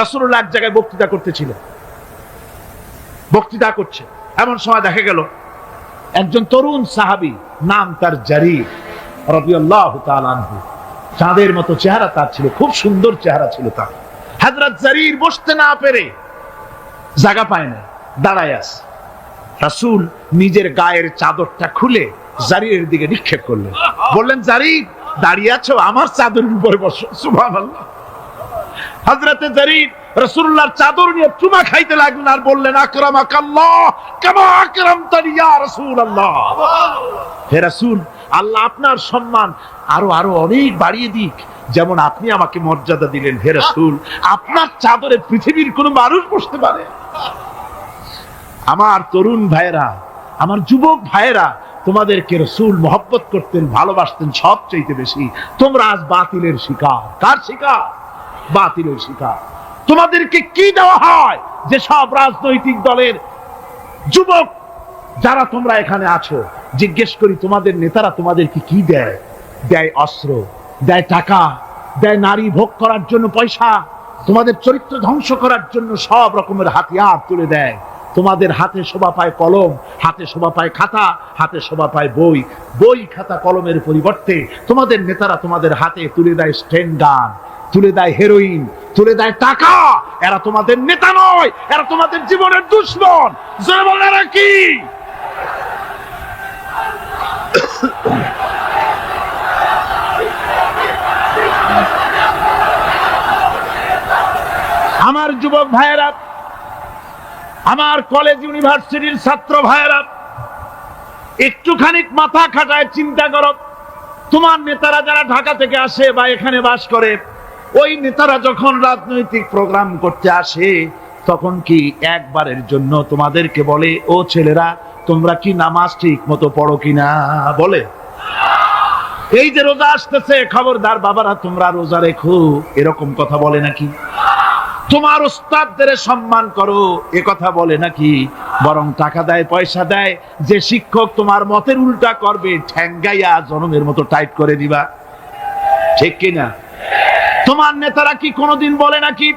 [SPEAKER 1] রাসূলুল্লাহ এক জায়গায় বক্তৃতা করতেছিলেন, বক্তৃতা করছে, এমন সময় দেখা গেল একজন তরুণ সাহাবী, নাম তার জারীর রাদিয়াল্লাহু তাআলা আনহু। চাঁদের মতো চেহারা তার ছিল, খুব সুন্দর চেহারা ছিল তার। হযরত জারীর বসতে না পেরে জায়গা পায় না, দাঁড়ায় আছে। রাসূল নিজের গায়ের চাদরটা খুলে জারীরের দিকে নিক্ষেপ করলেন, বললেন জারীর দাঁড়িয়ে আছো, আমার চাদরের উপরে বসো। সুবহানাল্লাহ। হযরতে জারীর রাসূলুল্লাহর চাদর নিয়ে চুমা খাইতে লাগলেন আর বললেন আকরামাকাল্লাহ কামা আকরামতানি ইয়া রাসূলুল্লাহ। হে রাসূল, আল্লাহ আপনার সম্মান আরো আরো অনেক বাড়িয়ে দিক, যেমন আপনি আমাকে মর্যাদা দিলেন। হে রাসূল, আপনার চাদরে পৃথিবীর কোন মানুষ বসতে পারে? আমার তরুণ ভাইয়েরা, আমার যুবক ভাইয়েরা, তোমাদেরকে রাসূল মহব্বত করতেন, ভালোবাসতেন সবচেয়ে বেশি। তোমরা আজ বাতিলের শিকার। কার শিকার? বাতিলের শিকার। তোমাদেরকে কি দেওয়া হয়? যে সব রাজনৈতিক দলের যুবক যারা তোমরা এখানে আছো, জিজ্ঞেস করি তোমাদের নেতারা তোমাদেরকে কি দেয়? দেয় অস্ত্র, দেয় টাকা, দেয় নারী ভোগ করার জন্য পয়সা, তোমাদের চরিত্র ধ্বংস করার জন্য সব রকমের হাতিয়ার তুলে দেয়। তোমাদের হাতে শোভা পায় কলম, হাতে শোভা পায় খাতা, হাতে শোভা পায় বই। বই খাতা কলমের পরিবর্তে তোমাদের নেতারা তোমাদের হাতে তুলে দেয় স্টেন গান, তুলে দেয় হেরোইন, তুলে দেয় টাকা। এরা তোমাদের নেতা নয়, এরা তোমাদের জীবনের দুশমন। জোরে বলেন এরা কি? আমার যুবক ভাইয়েরা, আমার কলেজ ইউনিভার্সিটির ছাত্র ভাইয়েরা, একটুখানি মাথা খাটায় চিন্তা করো। তোমার নেতারা যারা ঢাকা থেকে আসে বা এখানে বাস করে, ওই নেতারা যখন রাজনৈতিক প্রোগ্রাম করতে আসে, তখন কি একবারের জন্য তোমাদেরকে বলে ও ছেলেরা তোমরা কি নামাজ ঠিক মতো পড়ো কিনা? বলে? এই যে রোজা আসতেছে, খবরদার বাবারা তোমরা রোজা রেখো, এরকম কথা বলে নাকি? তোমার ওস্তাদদের সম্মান করো, এ কথা বলে নাকি? বরং টাকা দেয়, পয়সা দেয়। যে শিক্ষক তোমার মতের উল্টা করবে, ঠ্যাঙ্গাইয়া জনমের মতো টাইট করে দিবা। ঠিক কিনা? তোমার নেতারা কি কোনোদিন বলে নাকি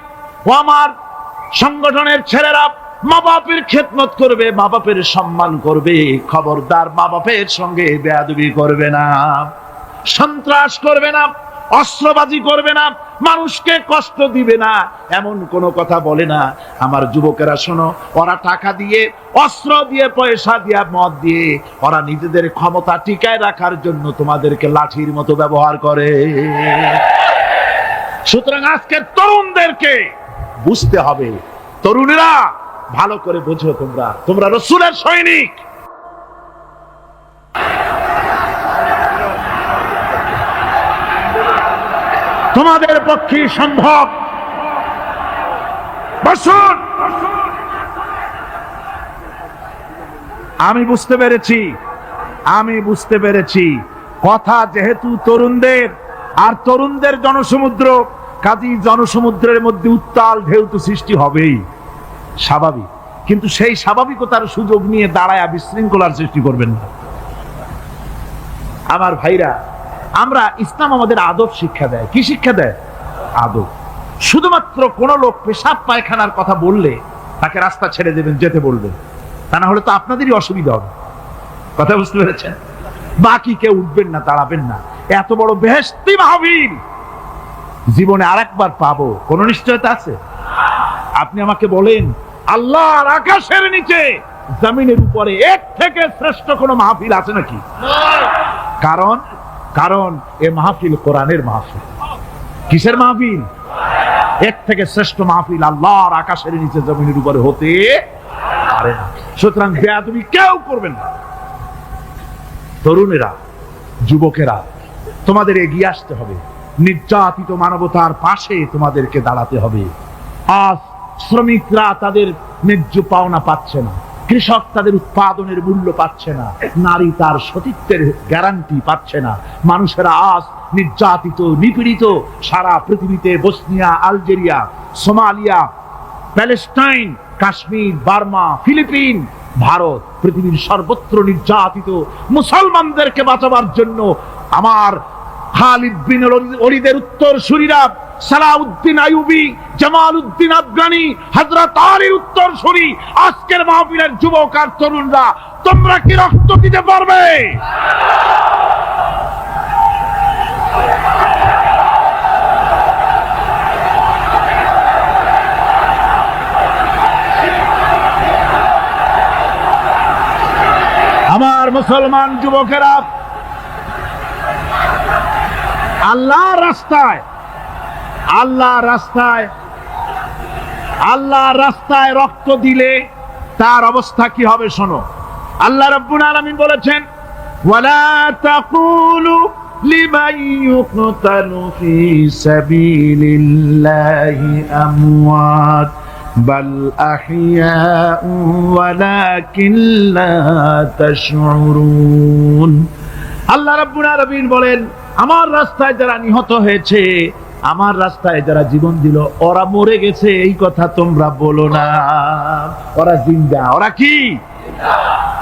[SPEAKER 1] ও আমার সংগঠনের ছেলেরা মা বাপের খেদমত করবে, মা বাপের সম্মান করবে, খবরদার মা বাপের সঙ্গে বেয়াদবি করবে না, সন্ত্রাস করবে না, অস্ত্রবাজি করবে না, মানুষকে কষ্ট দিবে না, এমন কোনো কথা বলে না? আমার যুবকেরা শোনো, ওরা টাকা দিয়ে, অস্ত্র দিয়ে, পয়সা দিয়ে, মদ দিয়ে ওরা নিজেদের ক্ষমতা টিকায় রাখার জন্য তোমাদেরকে লাঠির মতো ব্যবহার করে। সুতরাং আজকের তরুণদেরকে বুঝতে হবে, তরুণেরা ভালো করে বুঝো, তোমরা রাসূলের সৈনিক। তোমাদের পক্ষে সম্ভব। বসুন। আমি বুঝতে পেরেছি কথা যেহেতু তরুণদের, আর তরুণদের জনসমুদ্র, কাজী জনসমুদ্রের মধ্যে উত্তাল ঢেউ তো সৃষ্টি হবেই, স্বাভাবিক। কিন্তু সেই স্বাভাবিকতার সুযোগ নিয়ে দাঁড়ায় বিশৃঙ্খলার সৃষ্টি করবেন না। আমার ভাইরা, আমরা ইসলাম আমাদের আদব শিক্ষা দেয়। কি শিক্ষা দেয়? আদব। শুধুমাত্র কোন লোক পেশাব পায়খানার কথা বললে তাকে রাস্তা ছেড়ে দেবেন, যেতে বলবেন, তা না হলে তো আপনাদেরই অসুবিধা হবে। কথা বুঝতে পেরেছেন? বাকি কেউ উঠবেন না, দাঁড়াবেন না। এত বড় বেহেশতি মাহফিল, জীবনে আরেকবার পাবো কোন নিশ্চয়তা আছে? আপনি আমাকে বলেন, আল্লাহর আকাশের নিচে জমিনের উপরে এর থেকে শ্রেষ্ঠ কোন মাহফিল আছে নাকি? কারণ কারণ এ মাহফিল কোরআনের মাহফিল। কিসের মাহফিল? এর থেকে শ্রেষ্ঠ মাহফিল আল্লাহর আকাশের নিচে জমিনের উপরে হতে পারে না। সুতরাং বেয়াদবি কেউ করবেন না। তরুণেরা, যুবকেরা, তোমাদের এগিয়ে আসতে হবে। নির্যাতিত মানবতার পাশে তোমাদেরকে দাঁড়াতে হবে। আজ শ্রমিকরা তাদের ন্যায্য পাওনা পাচ্ছে না, কৃষক তাদের উৎপাদনের মূল্য পাচ্ছে না, নারী তার সতীত্বের গ্যারান্টি পাচ্ছে না। মানুষেরা আজ নির্যাতিত, নিপীড়িত। সারা পৃথিবীতে Bosnia, Algeria, Somalia, Palestine, Kashmir, Burma, Philippines, Bharat, পৃথিবীর সর্বত্র নির্যাতিত মুসলমানদেরকে বাঁচাবার জন্য আমার খালিদ বিন ওলীদের উত্তরসূরিরা, সালাউদ্দিন আইয়ুবী, জামালউদ্দিন আফগানি, হযরত আলীর উত্তরসূরি, আজকের মাহফিলের যুবক আর তরুণরা, তোমরা কি রক্ত দিতে পারবে? আমার মুসলমান যুবকেরা, আল্লাহর রাস্তায় আল্লাহর রাস্তায় রক্ত দিলে তার অবস্থা কি হবে শোনো। আল্লাহ রাব্বুল আলামিন বলেছেন, ওয়ালা তাকুলু লিমান ইউকতালু ফি সাবিলিল্লাহি আমওয়াত বাল আহইয়াউ ওয়ালাকিন লা তাশউরুন। আল্লাহ রাব্বুল আলামিন বলেন, আমার রাস্তায় যারা নিহত হয়েছে, আমার রাস্তায় যারা জীবন দিল, ওরা মরে গেছে এই কথা তোমরা বলো না। ওরা জিন্দা। ওরা কি?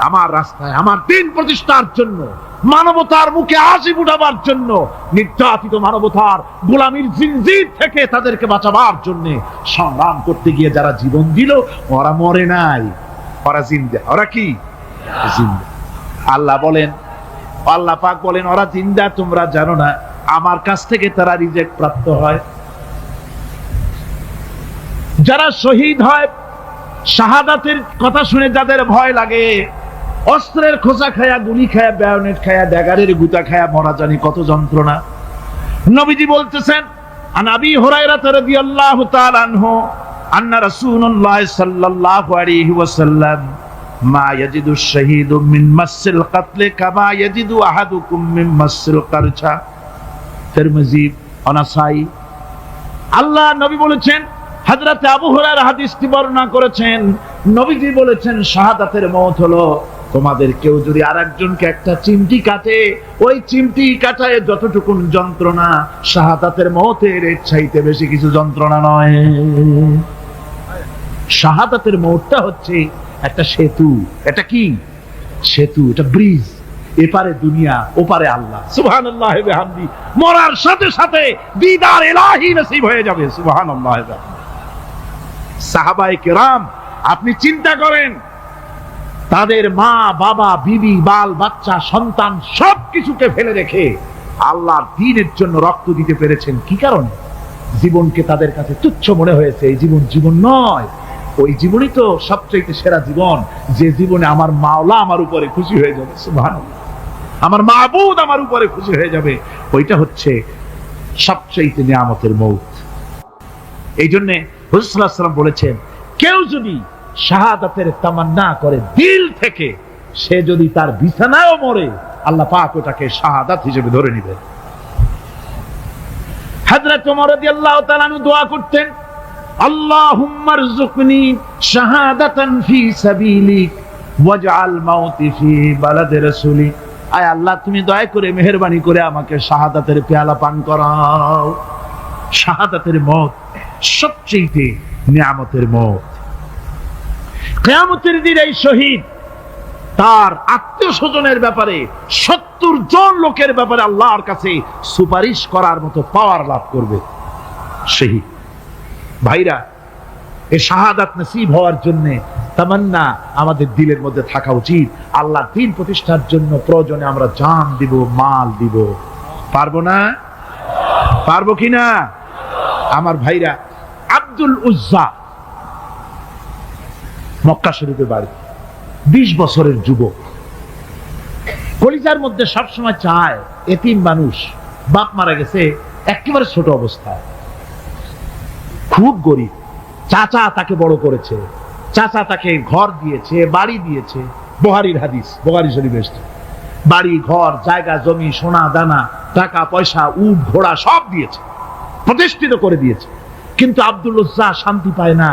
[SPEAKER 1] আমার রাস্তায়, আমার দিন প্রতিষ্ঠার জন্য, মানবতার মুখে হাসি ফুটাবার জন্য, নির্যাতিত মানবতার গোলামীর জিনজির থেকে তাদেরকে বাঁচাবার জন্য সংগ্রাম করতে গিয়ে যারা জীবন দিল, ওরা মরে নাই, ওরা জিন্দা। ওরা কি? জিন্দা। আল্লাহ বলেন, আল্লাহ পাক বলেন, ওরা জিন্দা তোমরা জানো না, আমার কাছ থেকে তারা রিজেক্ট প্রাপ্ত হয়। যারা শহীদ হয়, শাহাদাতের কথা শুনে যাদের ভয় লাগে, অস্ত্রের খোঁচা খায়া, গুলি খায়া, বায়োনেট খায়া, ড্যাগারের গুতা খায়া মরা, জানি কত যন্ত্রণা। নবীজি বলতেছেন, আন আবি হুরায়রা রাদিয়াল্লাহু তাআলা আনহু আন্না রাসূলুল্লাহ সাল্লাল্লাহু আলাইহি ওয়াসাল্লাম মা ইয়াজিদু শাহীদু মিন মাসিল কাতলে কামা ইয়াজিদু আহাদুকুম মিন মাসিল কারছা। তিরমিজি, নাসাই। আল্লাহ নবী বলেছেন, হযরত আবু হুরায়রা হাদিসটি বর্ণনা করেছেন, নবীজি বলেছেন, শাহাদাতের মওত হলো তোমাদের কেউ যদি আরেকজনকে একটা চিমটি কাটে, ওই চিমটি কাটায় যতটুকুন যন্ত্রণা, শাহাদাতের মওতের এর চাইতে বেশি কিছু যন্ত্রণা নয়। শাহাদাতের মওতটা হচ্ছে একটা সেতু। এটা কি সেতু? এটা ব্রিজ। এপারে দুনিয়া, ওপারে আল্লাহ। সুবহানাল্লাহ ওয়া বিহামদি। মরার সাথে সাথে দিদার ইলাহি নসিব হয়ে যাবে। সুবহানাল্লাহ। সাহাবায়ে কেরাম, আপনি চিন্তা করেন, তাদের মা, বাবা, বিবি, বাল বাচ্চা, সন্তান সবকিছুকে ফেলে রেখে আল্লাহর দ্বীনের জন্য রক্ত দিতে পেরেছেন। কি কারণে? জীবনকে তাদের কাছে তুচ্ছ মনে হয়েছে। এই জীবন জীবন নয়। ওই জীবনই তো সবচেয়ে সেরা জীবন, যে জীবনে আমার মাওলা আমার উপরে খুশি হয়ে যাবে। সুবহানাল্লাহ। আমার মাবুদ আমার উপরে খুশি হয়ে যাবে। ওইটা হচ্ছে সবচেয়ে নিয়ামতের মওত। এই জন্য রাসূল সাল্লাল্লাহু আলাইহি ওয়াসাল্লাম বলেছেন, কেউ যদি শাহাদাতের তামান্না করে দিল থেকে, সে যদি তার বিছানায়ও মরে, আল্লাহ পাক ওটাকে শাহাদাত হিসেবে ধরে নেবেন। হযরত ওমর রাদিয়াল্লাহু তাআলা আনহু দোয়া করতেন, আল্লাহুম্মা রযুকনি শাহাদাতান ফি সাবিলিক ওয়াজআল মাউতি ফি বালাদি রাসূলিক। আয় আল্লাহ, তুমি দয়া করে মেহেরবানি করে আমাকে শাহাদাতের পেয়ালা পান করাও। শাহাদাতের মওত সবচেয়ে নিয়ামতের মওত। কিয়ামতের দিন এই শহীদ তার আত্মীয় স্বজনের ব্যাপারে 70 জন লোকের ব্যাপারে আল্লাহর কাছে সুপারিশ করার মতো পাওয়ার লাভ করবে। শহীদ ভাইরা, এই শাহাদাত নসিব হওয়ার জন্য তামান্না আমাদের দিলের মধ্যে থাকা উচিত। আল্লাহর দ্বীন প্রতিষ্ঠার জন্য প্রয়োজনে আমরা জান দিব, মাল দিব। পারবো না? পারবো কিনা? আমার ভাইরা, আব্দুল উজ্জা মক্কা শরীফে বাড়ি, 20 বছরের যুবক, কলিজার মধ্যে সবসময় চায় এতিম মানুষ, বাপ মারা গেছে একেবারে ছোট অবস্থায়, খুব গরিব, চাচা তাকে বড় করেছে, চাচা তাকে ঘর দিয়েছে, বাড়ি দিয়েছে, বুখারীর হাদিস, বুখারী শরীফে এসেছে, বাড়ি ঘর জায়গা জমি সোনা দানা টাকা পয়সা উট ঘোড়া সব দিয়েছে, প্রতিষ্ঠিত করে দিয়েছে। কিন্তু আব্দুল উজ্জা শান্তি পায় না।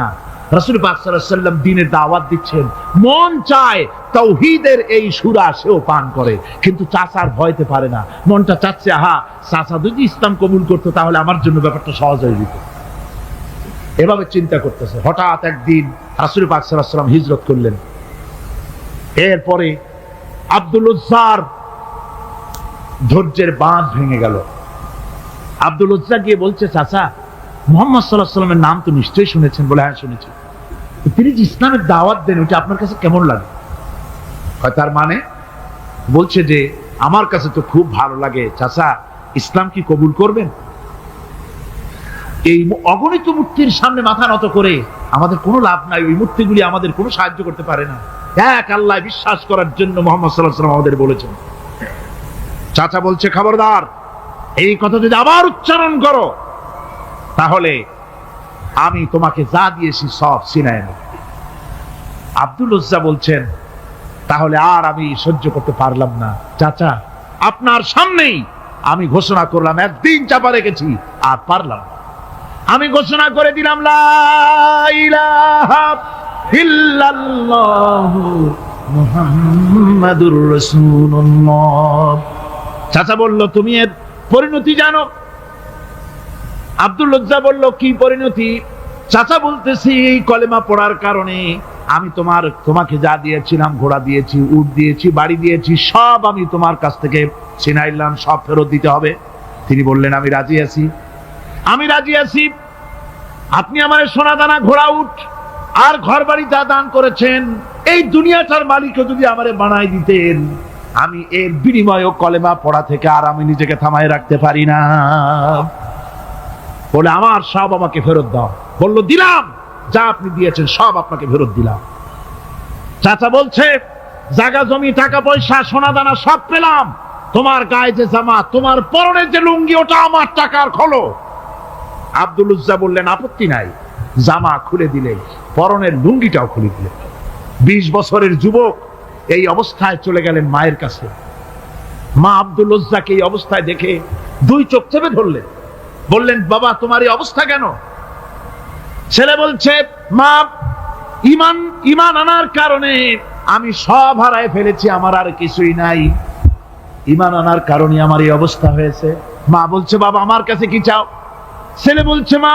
[SPEAKER 1] রাসূল পাক সাল্লাল্লাহু আলাইহি ওয়াসাল্লাম দ্বীনের দাওয়াত দিচ্ছেন, মন চায় তাওহীদের এই সূরা সেও পান করে, কিন্তু চাচার ভয়তে পারে না। মনটা চাচ্ছে, আহা, চাচা যদি ইসলাম কবুল করতো তাহলে আমার জন্য ব্যাপারটা সহজ হয়ে যেত। এভাবে চিন্তা করতেছে। হঠাৎ একদিন রাসূল পাক সাল্লাল্লাহু আলাইহি ওয়াসাল্লাম হিজরত করলেন। এরপরে আব্দুল উজ্জার ধৈর্যের বাঁধ ভেঙে গেল। আব্দুল উজ্জা গিয়ে বলছে, চাচা, মুহাম্মদ সাল্লাল্লাহু আলাইহি ওয়াসাল্লামের নাম তো নিশ্চয়ই শুনেছেন। বলে, হ্যাঁ শুনেছি। তিনি যে ইসলামের দাওয়াত দেন ওটা আপনার কাছে কেমন লাগে? তার মানে বলছে যে আমার কাছে তো খুব ভালো লাগে। চাচা, ইসলাম কি কবুল করবেন? এই অগণিত মূর্তির সামনে মাথা নত করে আমাদের কোনো লাভ নাই, ওই মূর্তিগুলি আমাদের কোনো সাহায্য করতে পারে না। এক আল্লাহ বিশ্বাস করার জন্য মুহাম্মদ সাল্লাল্লাহু আলাইহি ওয়াসাল্লাম আমাদের বলেছেন। চাচা বলছে, খবরদার, এই কথা যদি আবার উচ্চারণ করো তাহলে আমি তোমাকে যা দিয়েছি সব ছিনায় নেব। আব্দুল উজ্জা বলছেন, তাহলে আর আমি সহ্য করতে পারলাম না। চাচা, আপনার সামনেই আমি ঘোষণা করলাম, একদিন চাপা রেখেছি আর পারলাম না। আমি ঘোষণা করে দিলাম, লা ইলাহা ইল্লাল্লাহু মুহাম্মাদুর রাসূলুল্লাহ। চাচা বলল, তুমি এর পরিণতি জানো? আব্দুল উজ্জা বলল, কি পরিণতি? চাচা বলতেছি, এই কলেমা পড়ার কারণে আমি তোমাকে যা দিয়েছিলাম, ঘোড়া দিয়েছি, উট দিয়েছি, বাড়ি দিয়েছি, সব আমি তোমার কাছ থেকে ছিনাইলাম, সব ফেরত দিতে হবে। তিনি বললেন, আমি রাজি আছি, আমি রাজি আছি। আপনি আমার সোনা দানা ঘোড়া উট আর ঘর বাড়ি যা দান করেছেন, এই দুনিয়াটার মালিকও যদি আমারে বানাই দিতেন, আমি এর বিনিময়ে কলেমা পড়া থেকে আর আমি নিজেকে থামাই রাখতে পারি না। বলে, আমার সব আমাকে ফেরত দাও। বলল, দিলাম, যা আপনি দিয়েছেন সব আপনাকে ফেরত দিলাম। চাচা বলছে, জায়গা জমি টাকা পয়সা সোনা দানা সব পেলাম, তোমার গায়ে যে জামা, তোমার পরনের যে লুঙ্গি, ওটা আমার টাকার খোলো। আব্দুল উজ্জা বললেন, আপত্তি নাই। জামা খুলে দিলেন, পরনের লুঙ্গিটাও খুলে দিলেন। 20 বছরের যুবক এই অবস্থায় চলে গেলেন মায়ের কাছে। মা আব্দুল উজ্জাকে এই অবস্থায় দেখে 2 চোখ চেপে ধরলেন, বললেন, বাবা, তোমার এই অবস্থা কেন? ছেলে বলছে, মা, ঈমান আনার কারণে আমি সব হারায় ফেলেছি, আমার আর কিছুই নাই। ঈমান আনার কারণে আমার এই অবস্থা হয়েছে। মা বলছে, বাবা, আমার কাছে কি চাও? ছেলে বলছে, মা,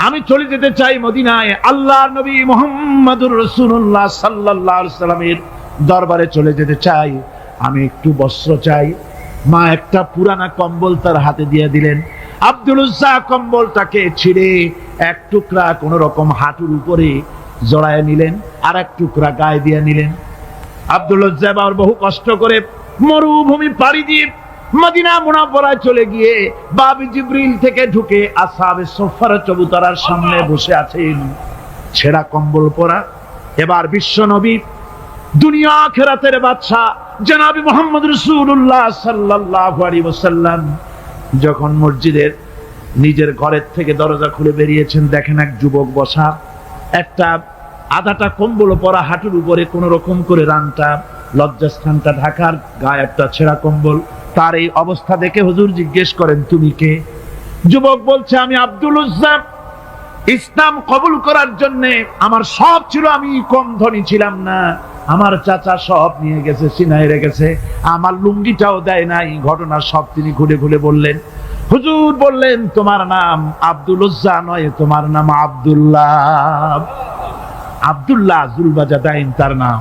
[SPEAKER 1] আমি চলে যেতে চাই মদিনায়, আল্লাহর নবী মুহাম্মাদুর রাসূলুল্লাহ সাল্লাল্লাহু আলাইহি ওয়াসাল্লামের দরবারে চলে যেতে চাই, আমি একটু বস্ত্র চাই। মা একটা পুরানা কম্বল তার হাতে দিয়ে দিলেন। আব্দুল উজ্জা কম্বলটাকে ছিঁড়ে এক টুকরা কোন রকম হাঁটুর উপরে জড়ায় নিলেন, আর এক টুকরা গায়ে দিয়ে নিলেন। আব্দুল উজ্জা আবার বহু কষ্ট করে মরুভূমি পাড়ি দিয়ে মদিনা মুনাওয়ারায় চলে গিয়ে বাবি জিবরিল থেকে ঢুকে আসহাবে সুফফার চবুতরার সামনে বসে আছেন, ছেঁড়া কম্বল পরা। এবার বিশ্ব নবী, দুনিয়া আখিরাতের বাদশা জনাবি মুহাম্মদ রাসূলুল্লাহ সাল্লাল্লাহু আলাইহি ওয়াসাল্লাম যখন মসজিদের নিজের ঘরের থেকে দরজা খুলে বেরিয়েছেন, দেখেন এক যুবক বসা, একটা আধাটা কম্বল পরা, হাঁটুর উপরে কোন রকম করে রানটা লজ্জাস্থানটা ঢাকার, গায়ে একটা ছেঁড়া কম্বল। তার এই অবস্থা দেখে হুজুর জিজ্ঞেস করেন, তুমি কে? যুবক বলছে, আমি আব্দুল উজ্জা। ইসলাম কবুল করার জন্য আমার সব ছিল, আমি কম ধনী ছিলাম না, আমার চাচা সব নিয়ে গেছে, সিনায় রেখেছে, আমার লুঙ্গিটাও দেয় নাই। ঘটনা সব তিনি খুলে খুলে বললেন। হুজুর বললেন, তোমার নাম আব্দুল উজ্জা নয়, তোমার নাম আব্দুল্লাহ। আব্দুল্লাহ জুলবাজাদাইন তার নাম।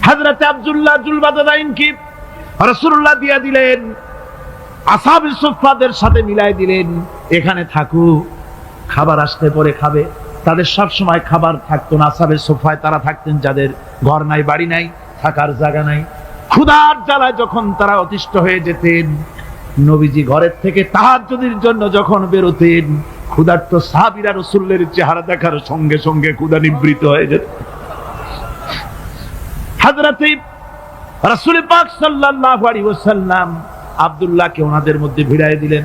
[SPEAKER 1] হযরত আব্দুল্লাহ জুলবাজাদাইন কি রাসূলুল্লাহ দিয়া দিলেন, আসহাবে সুফফাদের সাথে মিলাই দিলেন, এখানে থাকো, খাবার আসতে পরে খাবে। তাদের সব সময় খাবার থাকতো না। আসহাবে সুফফায় তারা থাকতেন যাদের ঘর নাই, বাড়ি নাই, থাকার জায়গা নাই। ক্ষুধার জ্বালায় যখন তারা অতিষ্ঠ হয়ে যেতেন, নবীজি ঘরের থেকে তাহাজ্জুদের জন্য যখন বেরোতেন, ক্ষুধার্ত সাহাবীরা রাসূলের চেহারা দেখার সঙ্গে সঙ্গে ক্ষুধা নিবৃত হয়ে যেত। হযরতে রাসূল পাক সাল্লাল্লাহু আলাইহি ওয়াসাল্লাম আব্দুল্লাহকে ওনাদের মধ্যে ভিড়ায় দিলেন।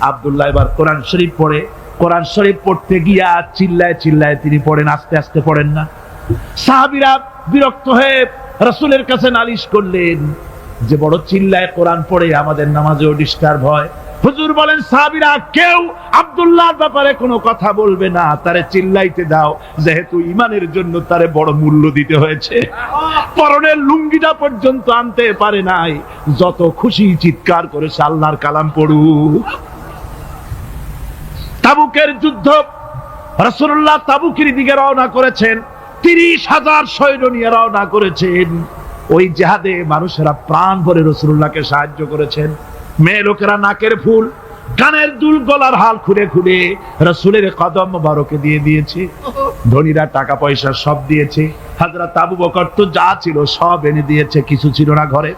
[SPEAKER 1] আব্দুল্লাহ এবার কোরআন শরীফ পড়ে। কোরআন শরীফ পড়তে গিয়া চিল্লায় চিল্লায় তিনি পড়েন, আস্তে আস্তে পড়েন না। সাহাবীরা বিরক্ত হয়ে রাসূলের কাছে নালিশ করলেন যে বড় চিল্লায় কোরআন পড়ে, আমাদের নামাজেও ডিস্টার্ব হয়। হুজুর বলেন, সাহাবীরা কেউ আব্দুল্লাহর ব্যাপারে কোনো কথা বলবে না, তারে চিল্লাইতে দাও, যেহেতু ঈমানের জন্য তারে বড় মূল্য দিতে হয়েছে। পরনের লুঙ্গিটা পর্যন্ত আনতে পারে নাই, যত খুশি চিৎকার করেছে আল্লাহর কালাম পড়ুক। তাবুকের যুদ্ধ, রাসূলুল্লাহ তাবুকের দিকে রওনা করেছেন। 30,000 সৈন্য নিয়ে রওনা করেছেন। ওই জিহাদে মানুষেরা প্রাণ ভরে রাসূলুল্লাহকে সাহায্য করেছেন। মেয়ে লোকেরা নাকের ফুল, কানের দুল, গলার হাল খুলে খুলে রাসূলের কদম মোবারকে দিয়ে দিয়েছে। ধনীরা টাকা পয়সা সব দিয়েছে। হযরত আবু বকর তো যা ছিল সব এনে দিয়েছে, কিছু ছিল না ঘরে।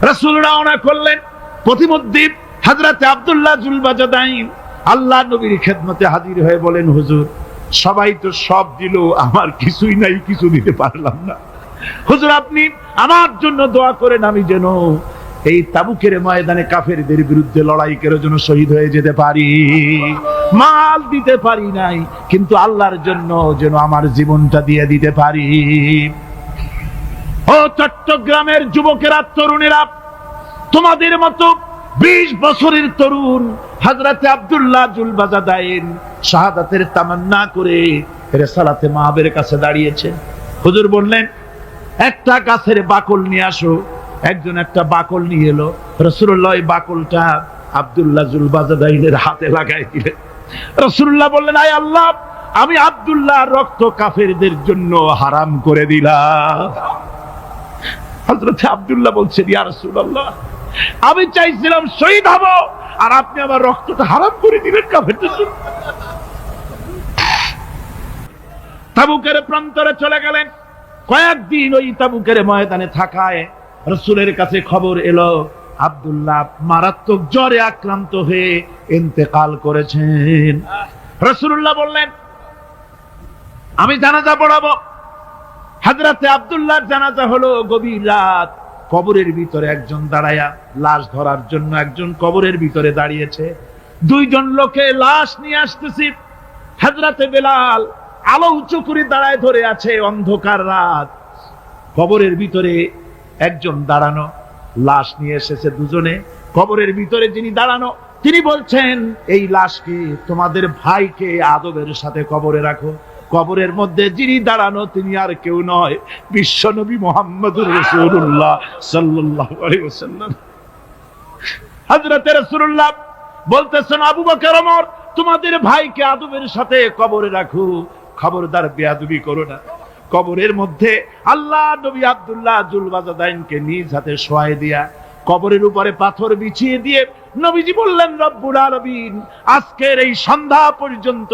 [SPEAKER 1] রাসূল রওনা করলেন। প্রতিমধ্যে হযরত আব্দুল্লাহ জুলবাজাদাইন আল্লাহ নবীর খেদমতে হাজির হয়ে বলেন, হুজুর সবাই তো সব দিল, আমার কিছুই নাই, কিছু দিতে পারলাম না। হুজুর আপনি আমার জন্য দোয়া করেন, আমি যেন এই তাবুকের ময়দানে কাফেরদের বিরুদ্ধে লড়াই করে যেন শহীদ হয়ে যেতে পারি। মাল দিতে পারি নাই, কিন্তু আল্লাহর জন্য যেন আমার জীবনটা দিয়ে দিতে পারি। ও চট্টগ্রামের যুবকেরা, তরুণেরা, তোমাদের মতো 20 বছরের তরুণ হযরতে আব্দুল্লাহ জুলবাজাদাইন শাহাদাতের তামান্না করে রিসালাতে মাহবের কাছে দাঁড়িয়েছে। হুজুর বললেন, একটা গাছের বাকল নিয়ে আসো। একজন একটা বাকল নিয়ে এলো। রাসূলুল্লাহ এই বাকলটা আব্দুল্লাহ জুলবাজাদাইনের হাতে লাগাই দিলেন। রাসূলুল্লাহ বললেন, আয় আল্লাহ, আমি আব্দুল্লাহর রক্ত কাফেরদের জন্য হারাম করে দিলাম। হযরতে আব্দুল্লাহ বলছেন, ইয়া রাসূলুল্লাহ, আমি চাইছিলাম শহীদ হব, আর আপনি আমার রক্তটা হারাম করে দিলেন কাফেরদের জন্য। তাবুকের প্রান্তরে চলে গেলেন। কয়েকদিন ওই তাবুকের ময়দানে থাকায় রাসূলের কাছে খবর এলো আব্দুল্লাহ মারাত্মক জ্বরে আক্রান্ত হয়ে ইন্তেকাল করেছেন। রাসূলুল্লাহ বললেন, আমি জানাজা পড়াবো। হযরতে আব্দুল্লাহর জানাজা হলো গভীর রাত। কবরের ভিতরে একজন দাঁড়ায়া লাশ ধরার জন্য একজন কবরের ভিতরে দাঁড়িয়েছে। 2 জন লোকে লাশ নিয়ে আসতেছে। হযরতে বেলাল আলো উঁচু করে দাঁড়ায় ধরে আছে। অন্ধকার রাত, কবরের ভিতরে একজন দাঁড়ানো, লাশ নিয়ে এসেছে 2 জনে। কবরের ভিতরে যিনি দাঁড়ানো তিনি বলছেন, এই লাশকে তোমাদের ভাইকে আদবের সাথে কবরে রাখো। কবরের মধ্যে যিনি দাঁড়ানো তিনি আর কেউ নয়, বিশ্বনবী মুহাম্মদুর রাসূলুল্লাহ সাল্লাল্লাহু আলাইহি ওয়াসাল্লাম। হযরত রাসূলুল্লাহ বলতেছেন, আবু বকর, ওমর, তোমাদের ভাইকে আদবের সাথে কবরে রাখো, খবরদার বেয়াদবি করো না। কবরের মধ্যে আল্লাহ নবী আব্দুল্লাহ জুলবাজাদাইনকে নিজ হাতে শোয়াই দিয়া কবরের উপরে পাথর বিছিয়ে দিয়ে নবীজি বললেন, রব্বুল আলামিন, আজকের এই সন্ধ্যা পর্যন্ত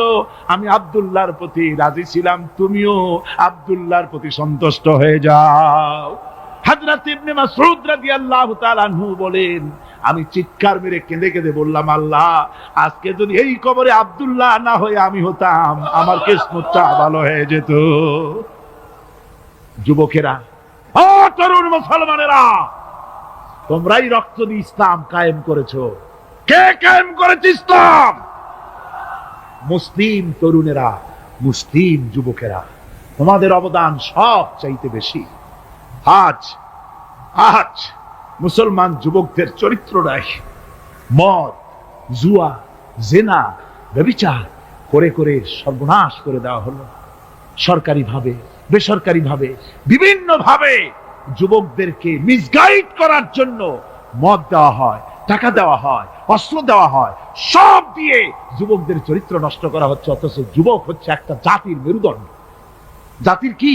[SPEAKER 1] আমি আব্দুল্লাহর প্রতি রাজি ছিলাম, তুমিও আব্দুল্লাহর প্রতি সন্তুষ্ট হয়ে যাও। হযরত ইবনে মাসউদ রাদিয়াল্লাহু তাআলা আনহু বলেন, আমি চিৎকার মেরে কেঁদে কেঁদে বললাম, আল্লাহ, আজকে যদি এই কবরে আব্দুল্লাহ না হয়ে আমি হতাম, আমার কিসমতটা ভালো হয়ে যেত। যুবকেরা, ও তরুণ মুসলমানেরা, তোমরাই রক্ত দিয়ে ইসলাম কায়েম করেছো। কে কায়েম করেছে ইসলাম? মুসলিম তরুণেরা, মুসলিম যুবকেরা, তোমাদের অবদান সব চাইতে বেশি। আজ মুসলমান যুবকদের চরিত্র নাই। মদ, জুয়া, জেনা, ব্যভিচার করে করে সর্বনাশ করে দেওয়া হলো। সরকারি ভাবে, বেসরকারি ভাবে, বিভিন্ন ভাবে যুবকদেরকে মিসগাইড করার জন্য মদ দেওয়া হয়, টাকা দেওয়া হয়, অস্ত্র দেওয়া হয়, সব দিয়ে যুবকদের চরিত্র নষ্ট করা হচ্ছে। অথচ যুবক হচ্ছে একটা জাতির মেরুদণ্ড। জাতির কি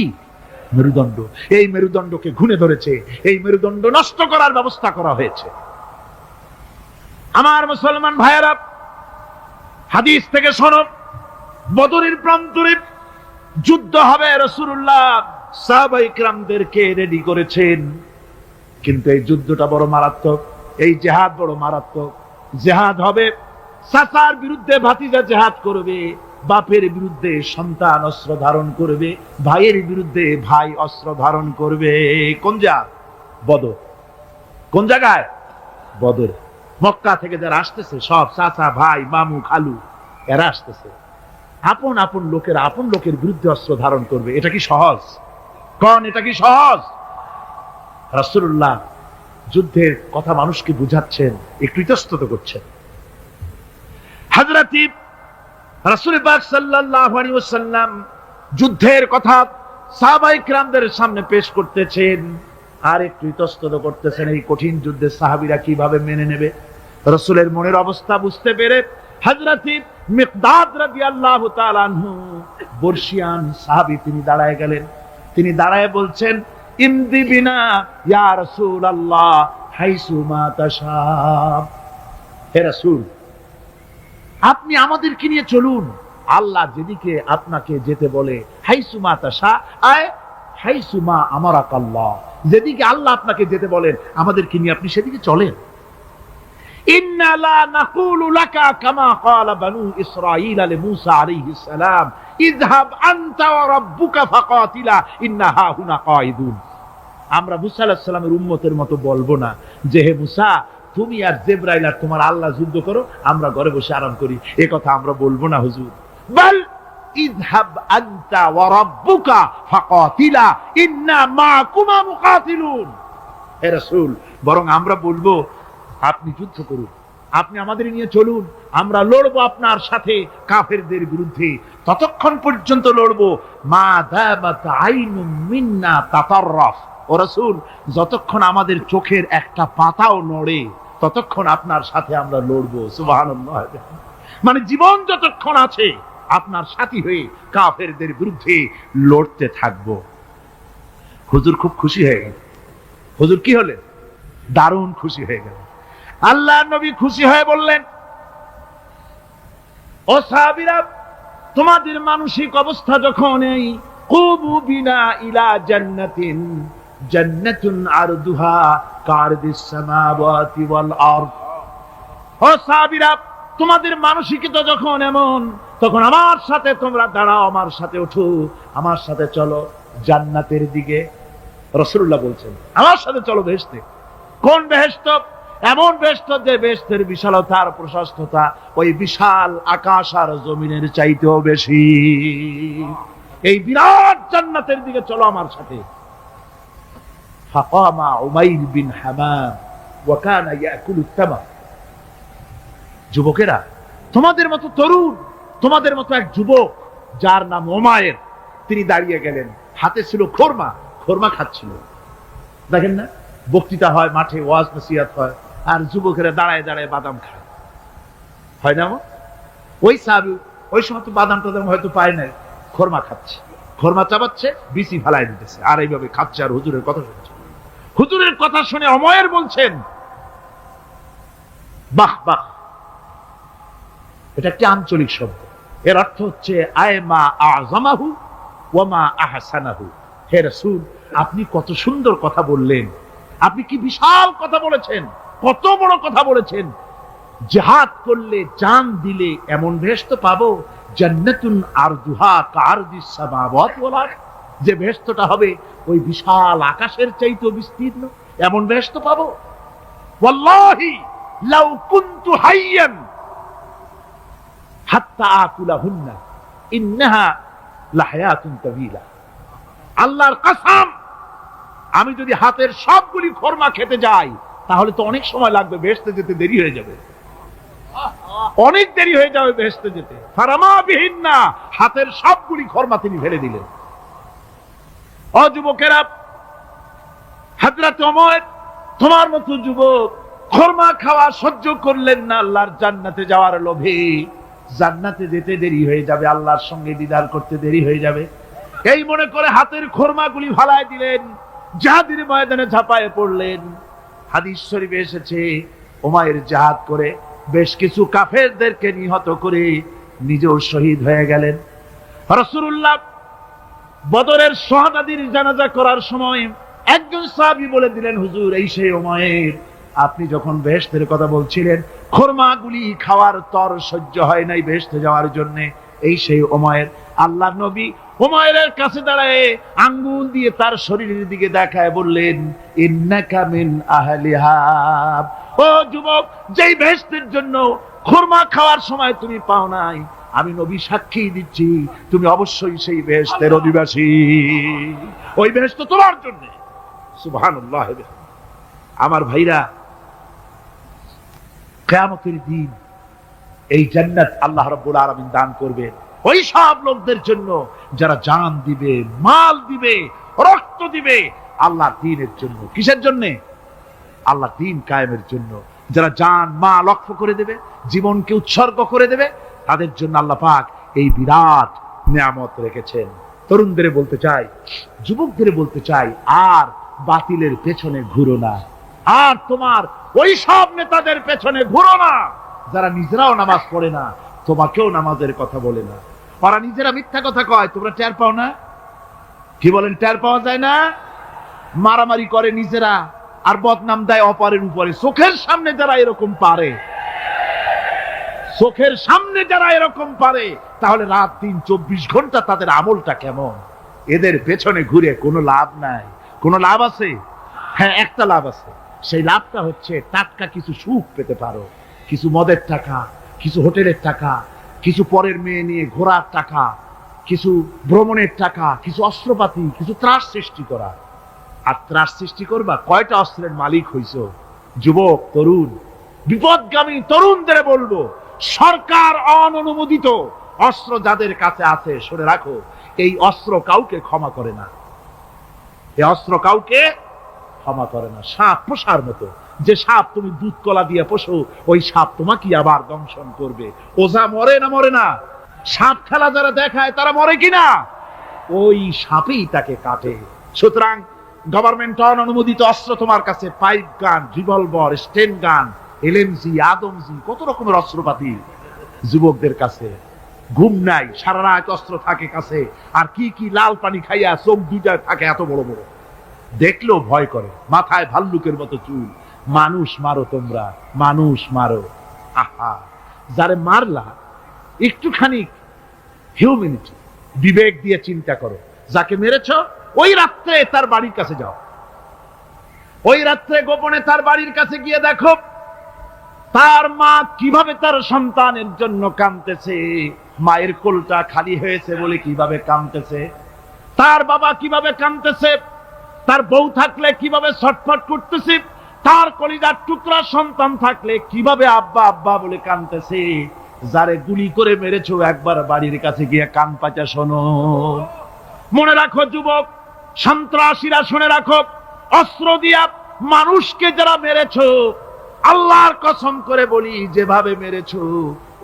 [SPEAKER 1] মেরুদণ্ড? এই মেরুদণ্ডকে ঘুণে ধরেছে, এই মেরুদণ্ড নষ্ট করার ব্যবস্থা করা হয়েছে। আমার মুসলমান ভাইয়েরা, হাদিস থেকে শোনো, বদরের প্রান্তরে যুদ্ধ হবে। রাসূলুল্লাহ সাহাবায়ে কিরামদেরকে রেডি করেছেন, কিন্তু এই যুদ্ধটা বড় মারাত্মক। এই জেহাদ বড় মারাত্মক জেহাদ হবে। চাচার বিরুদ্ধে ভাতিজা জেহাদ করবে, বাপের বিরুদ্ধে সন্তান অস্ত্র ধারণ করবে, ভাইয়ের বিরুদ্ধে ভাই অস্ত্র ধারণ করবে। কোন জেহাদ? বদর। কোন জায়গায়? বদর। মক্কা থেকে যারা আসতেছে সব চাচা ভাই মামু খালু এরা আসতেছে, আপন আপন লোকের আপন লোকের বিরুদ্ধে অস্ত্র ধারণ করবে। এটা কি সহজ? কোন এটা কি সহজ? রাসূলুল্লাহ যুদ্ধের কথা মানুষকে বুঝাচ্ছেন, একটু ইতস্তত করছেন। হযরত রাসূল পাক সাল্লাল্লাহু আলাইহি ওয়াসাল্লাম যুদ্ধের কথা সাহাবায়ে কিরামদের সামনে পেশ করতেছেন আর একটু ইতস্তত করতেছেন এই কঠিন যুদ্ধে সাহাবীরা কিভাবে মেনে নেবে। রাসূলের মনের অবস্থা বুঝতে পেরে হযরত মিকদাদ রাদিয়াল্লাহু তাআলা আনহু বর্ষিয়ান সাহাবী তিনি দাঁড়ায় গেলেন। তিনি দাঁড়ায় বলছেন, ইমদি বিনা ইয়া রাসূলুল্লাহ হাইসু মা তাশা। হে রাসূল, আপনি আমাদেরকে নিয়ে চলুন, আল্লাহ যেদিকে আপনাকে যেতে বলে। হাইসু মা তাশা আয় হাইসু মা আমারাকাল্লাহ, যেদিকে আল্লাহ আপনাকে যেতে বলেন আমাদেরকে নিয়ে আপনি সেদিকে চলেন। ইন্না লা নাকুলু লাকা কামা ক্বালা বানু ইসরাঈল লিমূসা আলাইহিস সালাম ইযহাব আনতা ওয়া রাব্বুকা ফাকাতিলা ইন্না হাহুনা কাঈদুন। আমরা মুসা আলাইহিস সালামের উম্মতের মতো বলবো না যে হে মুসা তুমি আর জিবরাইল আর তোমার আল্লাহ যুদ্ধ করো, আমরা ঘরে বসে আরাম করি। এই কথা আমরা বলবো না হুজুর। বল ইযহাব আনতা ওয়া রাব্বুকা ফাকাতিলা ইন্না মাআকুমা মুকাতিলুন। হে রাসূল, বরং আমরা বলবো আপনি যুদ্ধ করুন, আপনি আমাদের নিয়ে চলুন, আমরা লড়বো আপনার সাথে কাফেরদের বিরুদ্ধে। ততক্ষণ পর্যন্ত লড়বো মা দামাত আইনুম মিন্না তাতাররাফ। ও রাসূল, যতক্ষণ আমাদের চোখের একটা পাতাও নড়ে ততক্ষণ আপনার সাথে আমরা লড়বো। সুবহানাল্লাহ। মানে জীবন যতক্ষণ আছে আপনার সাথী হয়ে কাফেরদের বিরুদ্ধে লড়তে থাকবো। হুজুর খুব খুশি হয়ে গেল। হুজুর কি হলেন? দারুণ খুশি হয়ে গেল। আল্লাহ নবী খুশি হয়ে বললেন, ও সাহাবীরা, তোমাদের মানসিক অবস্থা যখন এই কুবু বিনা ইলা জান্নাতিন জান্নাতুন আরদুহা কারদিস সামাওয়াতি ওয়াল আরদ। ও সাহাবীরা, তোমাদের মানসিকতা যখন এমন, তখন আমার সাথে তোমরা দাঁড়াও, আমার সাথে ওঠো, আমার সাথে চলো জান্নাতের দিকে। রাসূলুল্লাহ বলছেন আমার সাথে চলো বেহেশতে। কোন বেহেশত? এমন বেহেশত যে বেহেশতের বিশালতা আর প্রশস্ততা ওই বিশাল আকাশ আর জমিনের চাইতেও বেশি। এই বিরাট জান্নাতের দিকে চলো আমার সাথে। ফাকামা উমাইর বিন হামাম ওয়া কানা ইয়াকুলু তামার। যুবকেরা, তোমাদের মতো তরুণ, তোমাদের মতো এক যুবক যার নাম উমাইর, তিনি দাঁড়িয়ে গেলেন, হাতে ছিল খোরমা, খোরমা খাচ্ছিল। দেখেন না, বক্তৃতা হয় মাঠে, ওয়াজ নসিহত হয়, আর যুবকেরা দাঁড়ায় দাঁড়ায় বাদাম খায়, হয় না? ওই সাহাবী ওই সময় তো বাদাম টাদাম হয়তো পায় নাই, খোরমা খাচ্ছে, খোরমা চাবাচ্ছে, বিচি ফালাই দিতেছে, আর এইভাবে খাচ্ছে আর হুজুরের কথা শুনছে। হুজুরের কথা শুনে উমাইর বলছেন, বাহ বাহ। এটা একটি আঞ্চলিক শব্দ, এর অর্থ হচ্ছে আয়মা আযমাহু ওয়া মা আহসানাহু। হে রাসূল, আপনি কত সুন্দর কথা বললেন, আপনি কি বিশাল কথা বলেছেন, কত বড় কথা বলেছেন। জিহাদ করলে, জান দিলে এমন বেহেশত পাবো, জান্নাতুন আরদুহা কারদিস সামাওয়াতি ওয়াল আরদ, যে বেহেশতটা হবে ওই বিশাল আকাশের চাইতেও বিস্তীর্ণ, এমন বেহেশত পাবো। ওয়াল্লাহি লাউ কুনতু হাইয়ান হাত্তা আকুলাহুন্না ইন্নাহা লাহায়াতুন তাওয়িলা। আল্লাহর কসম, আমি যদি হাতের সবগুলি খোরমা খেতে যাই তাহলে তো অনেক সময় লাগবে, বেহেশতে যেতে দেরি হয়ে যাবে, অনেক দেরি হয়ে যাবে বেহেশতে যেতে। ফারামা বিহিন্না, হাতের সবগুলি খোরমা তিনি ফেলে দিলেন। ও যুবকেরা, হযরত ওমর তোমার মতো যুবক খোরমা খাওয়া সহ্য করলেন না আল্লাহর জান্নাতে যাওয়ার লোভে। জান্নাতে যেতে দেরি হয়ে যাবে, আল্লাহর সঙ্গে দিদার করতে দেরি হয়ে যাবে, এই মনে করে হাতের খোরমাগুলি ফালায় দিলেন, জিহাদের ময়দানে ঝাঁপায়ে পড়লেন। হাদিস শরীফে এসেছে, উমাইর জিহাদ করে বেশ কিছু কাফেরদেরকে নিহত করে নিজেও শহীদ হয়ে গেলেন। রাসূলুল্লাহ বদরের শহাদাদের জানাজা করার সময় একজন সাহাবী বলে দিলেন, হুজুর এই সেই উমাইর আপনি যখন বেহেশতের কথা বলছিলেন, খোরমাগুলি খাওয়ার তর সহ্য হয় নাই বেহেশতে যাওয়ার জন্য, এই সেই উমাইর, আল্লাহর নবী উমাইরের কাছে দাঁড়ায় আঙ্গুল দিয়ে তার শরীরের দিকে দেখায় বললেন, ইন্নাকা মিন আহলিহা। ও যুবক, যেই বেহেশতের জন্য খোরমা খাওয়ার সময় তুমি পাও নাই, আমি নবী সাক্ষী দিচ্ছি তুমি অবশ্যই সেই বেহেশতের অধিবাসী। ওই বেহেশত তোমার জন্য। সুবহানাল্লাহ। আমার ভাইরা, কিয়ামতের দিন এই জান্নাত আল্লাহ রাব্বুল আলামিন দান করবেন ওই সব লোকদের জন্য যারা জান দিবে, মাল দিবে, রক্ত দিবে আল্লাহর দ্বীনের জন্য। কিসের জন্য? আল্লাহর দ্বীন কায়েমের জন্য। যারা জান মাল ওয়াকফ করে দেবে, জীবনকে উৎসর্গ করে দেবে, তাদের জন্য আল্লাহ পাক এই বিরাট নিয়ামত রেখেছেন। তরুণদের বলতে চাই, যুবকদের বলতে চাই, আর বাতিলের পেছনে ঘুরো না, আর তোমার ওই সব নেতাদের পেছনে ঘুরো না যারা নিজেরাও নামাজ পড়ে না, তোমাকেও নামাজের কথা বলে না। ওরা নিজেরা মিথ্যা কথা কয়, তোমরা টের পাও না? কি বলেন, টের পাওয়া যায় না? মারামারি করে নিজেরা আর বদনাম দেয় অপরের উপরে। চোখের সামনে যারা এরকম পারে, চোখের সামনে যারা এরকম পারে, তাহলে রাত দিন 24 ঘন্টা তাদের আমলটা কেমন? এদের পেছনে ঘুরে কোনো লাভ নাই। কোনো লাভ আছে? হ্যাঁ, একটা লাভ আছে। সেই লাভটা হচ্ছে টাটকা কিছু সুখ পেতে পারো, কিছু মদের টাকা, কিছু হোটেলের টাকা, কিছু পরের মেয়ে নিয়ে ঘোরার টাকা, কিছু ভ্রমণের টাকা, কিছু অস্ত্রপাতি, কিছু ত্রাস সৃষ্টি করা। আর ত্রাস সৃষ্টি করবা, কয়টা অস্ত্রের মালিক হইছো? যুবক, তরুণ, বিপদগামী তরুণদের বলবো, সরকার অননুমোদিত অস্ত্র যাদের কাছে আছে, শুনে রাখো, এই অস্ত্র কাউকে ক্ষমা করে না। এই অস্ত্র কাউকে ক্ষমা করে না। সাপ পোষার মতো, যে সাপ তুমি দুধ কলা দিয়ে পোষো, ওই সাপ তোমাকে আবার দংশন করবে। ওঝা মরে না? মরে না? সাপ খেলা যারা দেখায় তারা মরে কিনা? ওই সাপই তাকে কাটে। সুতরাং গভর্নমেন্ট অনুমোদিত অস্ত্র তোমার কাছে, পাইপ গান, রিভলভার, স্টেন গান, এলএমজি, আদমজি, কত রকমের অস্ত্রপাতি যুবকদের কাছে। ঘুম নাই, সারা রাত অস্ত্র থাকে কাছে, আর কি কি লাল পানি খাইয়া চোখ দুইটা থাকে এত বড় বড়, দেখলেও ভয় করে। মাথায় ভাল্লুকের মতো চুল। মানুষ মারো তোমরা, মানুষ মারো। আহা, যারে মারলা একটুখানি হিউম্যানিটি, বিবেক দিয়ে চিন্তা করো। যাকে মেরেছ ওই রাত্রে তার বাড়ির কাছে যাও, ওই রাত্রে গোপনে তার বাড়ির কাছে গিয়ে দেখো তার মা কিভাবে তার সন্তানের জন্য কাঁদতেছে, মায়ের কোলটা খালি হয়েছে বলে কিভাবে কাঁদতেছে, তার বাবা কিভাবে কাঁদতেছে, তার বউ থাকলে কিভাবে ছটফট করতেছে, তার কলিজার টুকরা সন্তান থাকলে কিভাবে আব্বা আব্বা বলে কাঁদতেছে। যারে গুলি করে মেরেছো, একবার বাড়ির কাছে গিয়ে কান পাচা শোনো। মনে রাখো যুবক, সন্ত্রাসীরা, শুনে রাখো, অস্ত্র দিয়া মানুষকে যারা মেরেছো, আল্লাহর কসম করে বলি, যেভাবে মেরেছো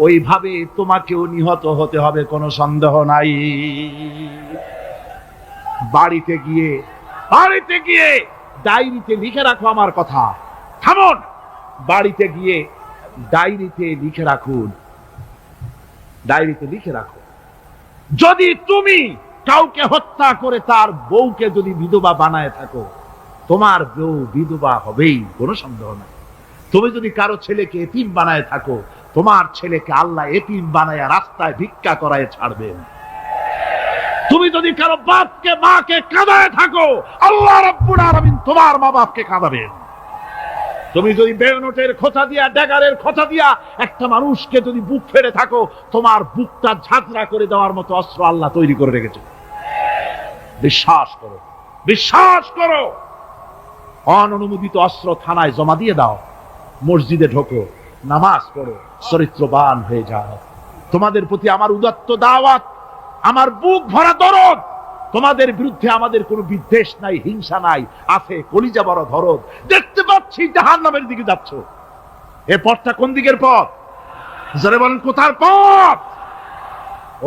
[SPEAKER 1] ওইভাবে তোমাকেও নিহত হতে হবে, কোনো সন্দেহ নাই। বাড়িতে গিয়ে ডায়েরিতে লিখে রাখো আমার কথা। থামুন, বাড়িতে গিয়ে ডায়েরিতে লিখে রাখুন, ডায়েরিতে লিখে রাখো, যদি তুমি কাউকে হত্যা করে তার বউকে যদি বিধবা বানায় থাকো, তোমার বউ বিধবা হবেই, কোনো সন্দেহ নাই। তুমি যদি কারো ছেলেকে এতিম বানায় থাকো, তোমার ছেলেকে আল্লাহ এতিম বানায় রাস্তায় ভিক্ষা করায় ছাড়বেন। তুমি যদি কারো বাপকে মাকে কাঁদায় থাকো, আল্লাহ রাব্বুল আলামিন তোমার মা বাপকে কাঁদাবেন। তুমি যদি বেয়নটের খোঁচা দিয়া, ড্যাগারের খোঁচা দিয়া একটা মানুষকে যদি বুক ফেড়ে থাকো, তোমার বুকটা ঝাঁঝরা করে দেওয়ার মতো অস্ত্র আল্লাহ তৈরি করে রেখেছে। বিশ্বাস করো, বিশ্বাস করো। অননুমোদিত অস্ত্র থানায় জমা দিয়ে দাও, মসজিদে ঢোকো, নামাজ পড়ো, চরিত্রবান হয়ে যাও। তোমাদের প্রতি আমার উদাত্ত দাওয়াত, আমার বুক ভরা দরদ। তোমাদের বিরুদ্ধে আমাদের কোনো বিদ্বেষ নাই, হিংসা নাই, আছে কলিজা বড় দরদ। দেখতে পাচ্ছি জাহান্নামের দিকে যাচ্ছ। এ পথটা কোন দিকের পথ? যারা বলেন কোথার পথ?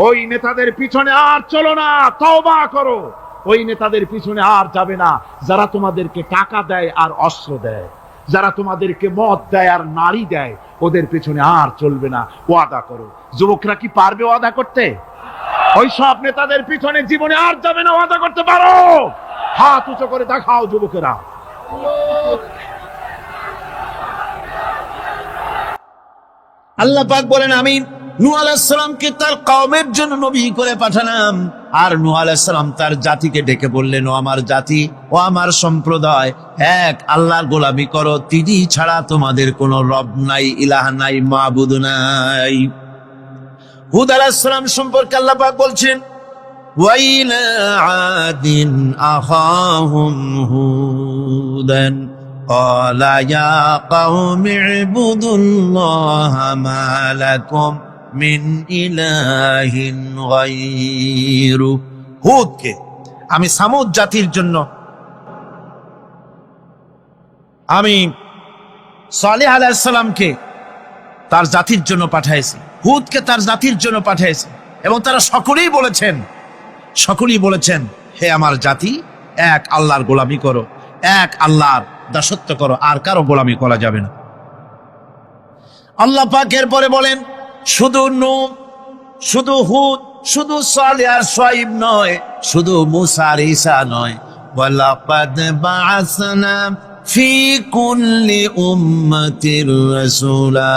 [SPEAKER 1] ওই নেতাদের পিছনে আর চলো না, তওবা করো। ওই নেতাদের পিছনে আর যাবে না যারা তোমাদেরকে টাকা দেয় আর অস্ত্র দেয়, যারা তোমাদেরকে মদ দেয় আর নারী দেয়, ওদের পিছনে আর চলবে না। ওয়াদা করো। যুবকরা কি পারবে ওয়াদা করতে? ওই সব নেতাদের পিছনে জীবনে আর যাবে না। ওয়াদা করতে পারো? হাত উঁচু করে দেখাও যুবকেরা। আল্লাহ পাক বলেন, আমি নূহ আলাইহিস সালামকে তার কওমের জন্য নবী করে পাঠালাম। আর নূহ আলাইহিস সালাম তার জাতিকে ডেকে বললেন, ও আমার জাতি, ও আমার সম্প্রদায়, এক আল্লাহর গোলামি করো, তিনি ছাড়া তোমাদের কোনো রব নাই, ইলাহ নাই, মাবুদ নাই। হুদ আলাইহিস সালাম সম্পর্কে আল্লাহ পাক বলছেন, ওয়াইলা আদিন আখাহুম হুদান ক্বালা ইয়া কওমি ইবুদুল্লাহা মা লাকুম মিন ইলাহিন গায়রু। হুদকে আমি সামুদ জাতির জন্য, আমি সালেহ আলাইহিস সালামকে তার জাতির জন্য পাঠাইছি, হুদকে তার জাতির জন্য পাঠাইছি, এবং তারা সকলেই বলেছেন, হে আমার জাতি, এক আল্লাহর গোলামি করো, এক আল্লাহর দাসত্ব করো, আর কারো গোলামি করা যাবে না। আল্লাহ পাক এরপরে বলেন, শুধু নূহ, শুধু হুদ, শুধু সালেহ আর শুআয়ব নয়, শুধু মুসা আর ঈসা নয়, ওয়ালাকাদ বাআসনা ফি কুল্লি উম্মাতির রাসূলা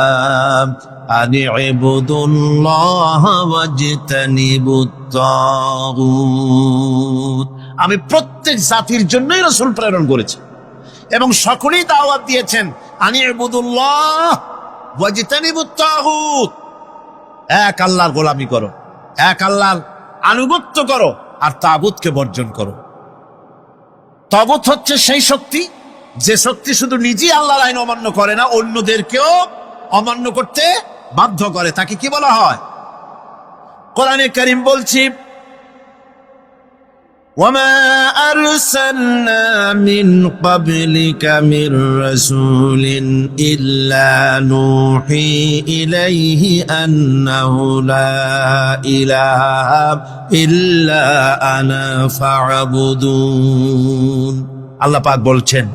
[SPEAKER 1] আন ইবুদুল্লাহা ওয়াজতানিবুত তাগুত। আমি প্রত্যেক জাতির জন্যই রাসূল প্রেরণ করেছি এবং সকলেই দাওয়াত দিয়েছেন, আন ইবুদুল্লাহ ওয়াজতানিবুত তাগুত, এক আল্লাহর গোলামি করো, এক আল্লাহর আনুগত্য করো, আর তাগুতকে বর্জন করো। তাগুত হচ্ছে সেই শক্তি, যে শক্তি শুধু নিজেই আল্লাহর আইন অমান্য করে না, অন্যদেরকেও অমান্য করতে বাধ্য করে। তাকে কি বলা হয়? কোরআনে কারীম বলছি, ওয়ামা আরসালনা মিন ক্বাবলিকা মির রাসূলিন ইল্লা নূহি ইলাইহি আন্নাহু লা ইলাহা ইল্লা আনা ফা'বুদুন। আল্লাহ পাক বলছেন,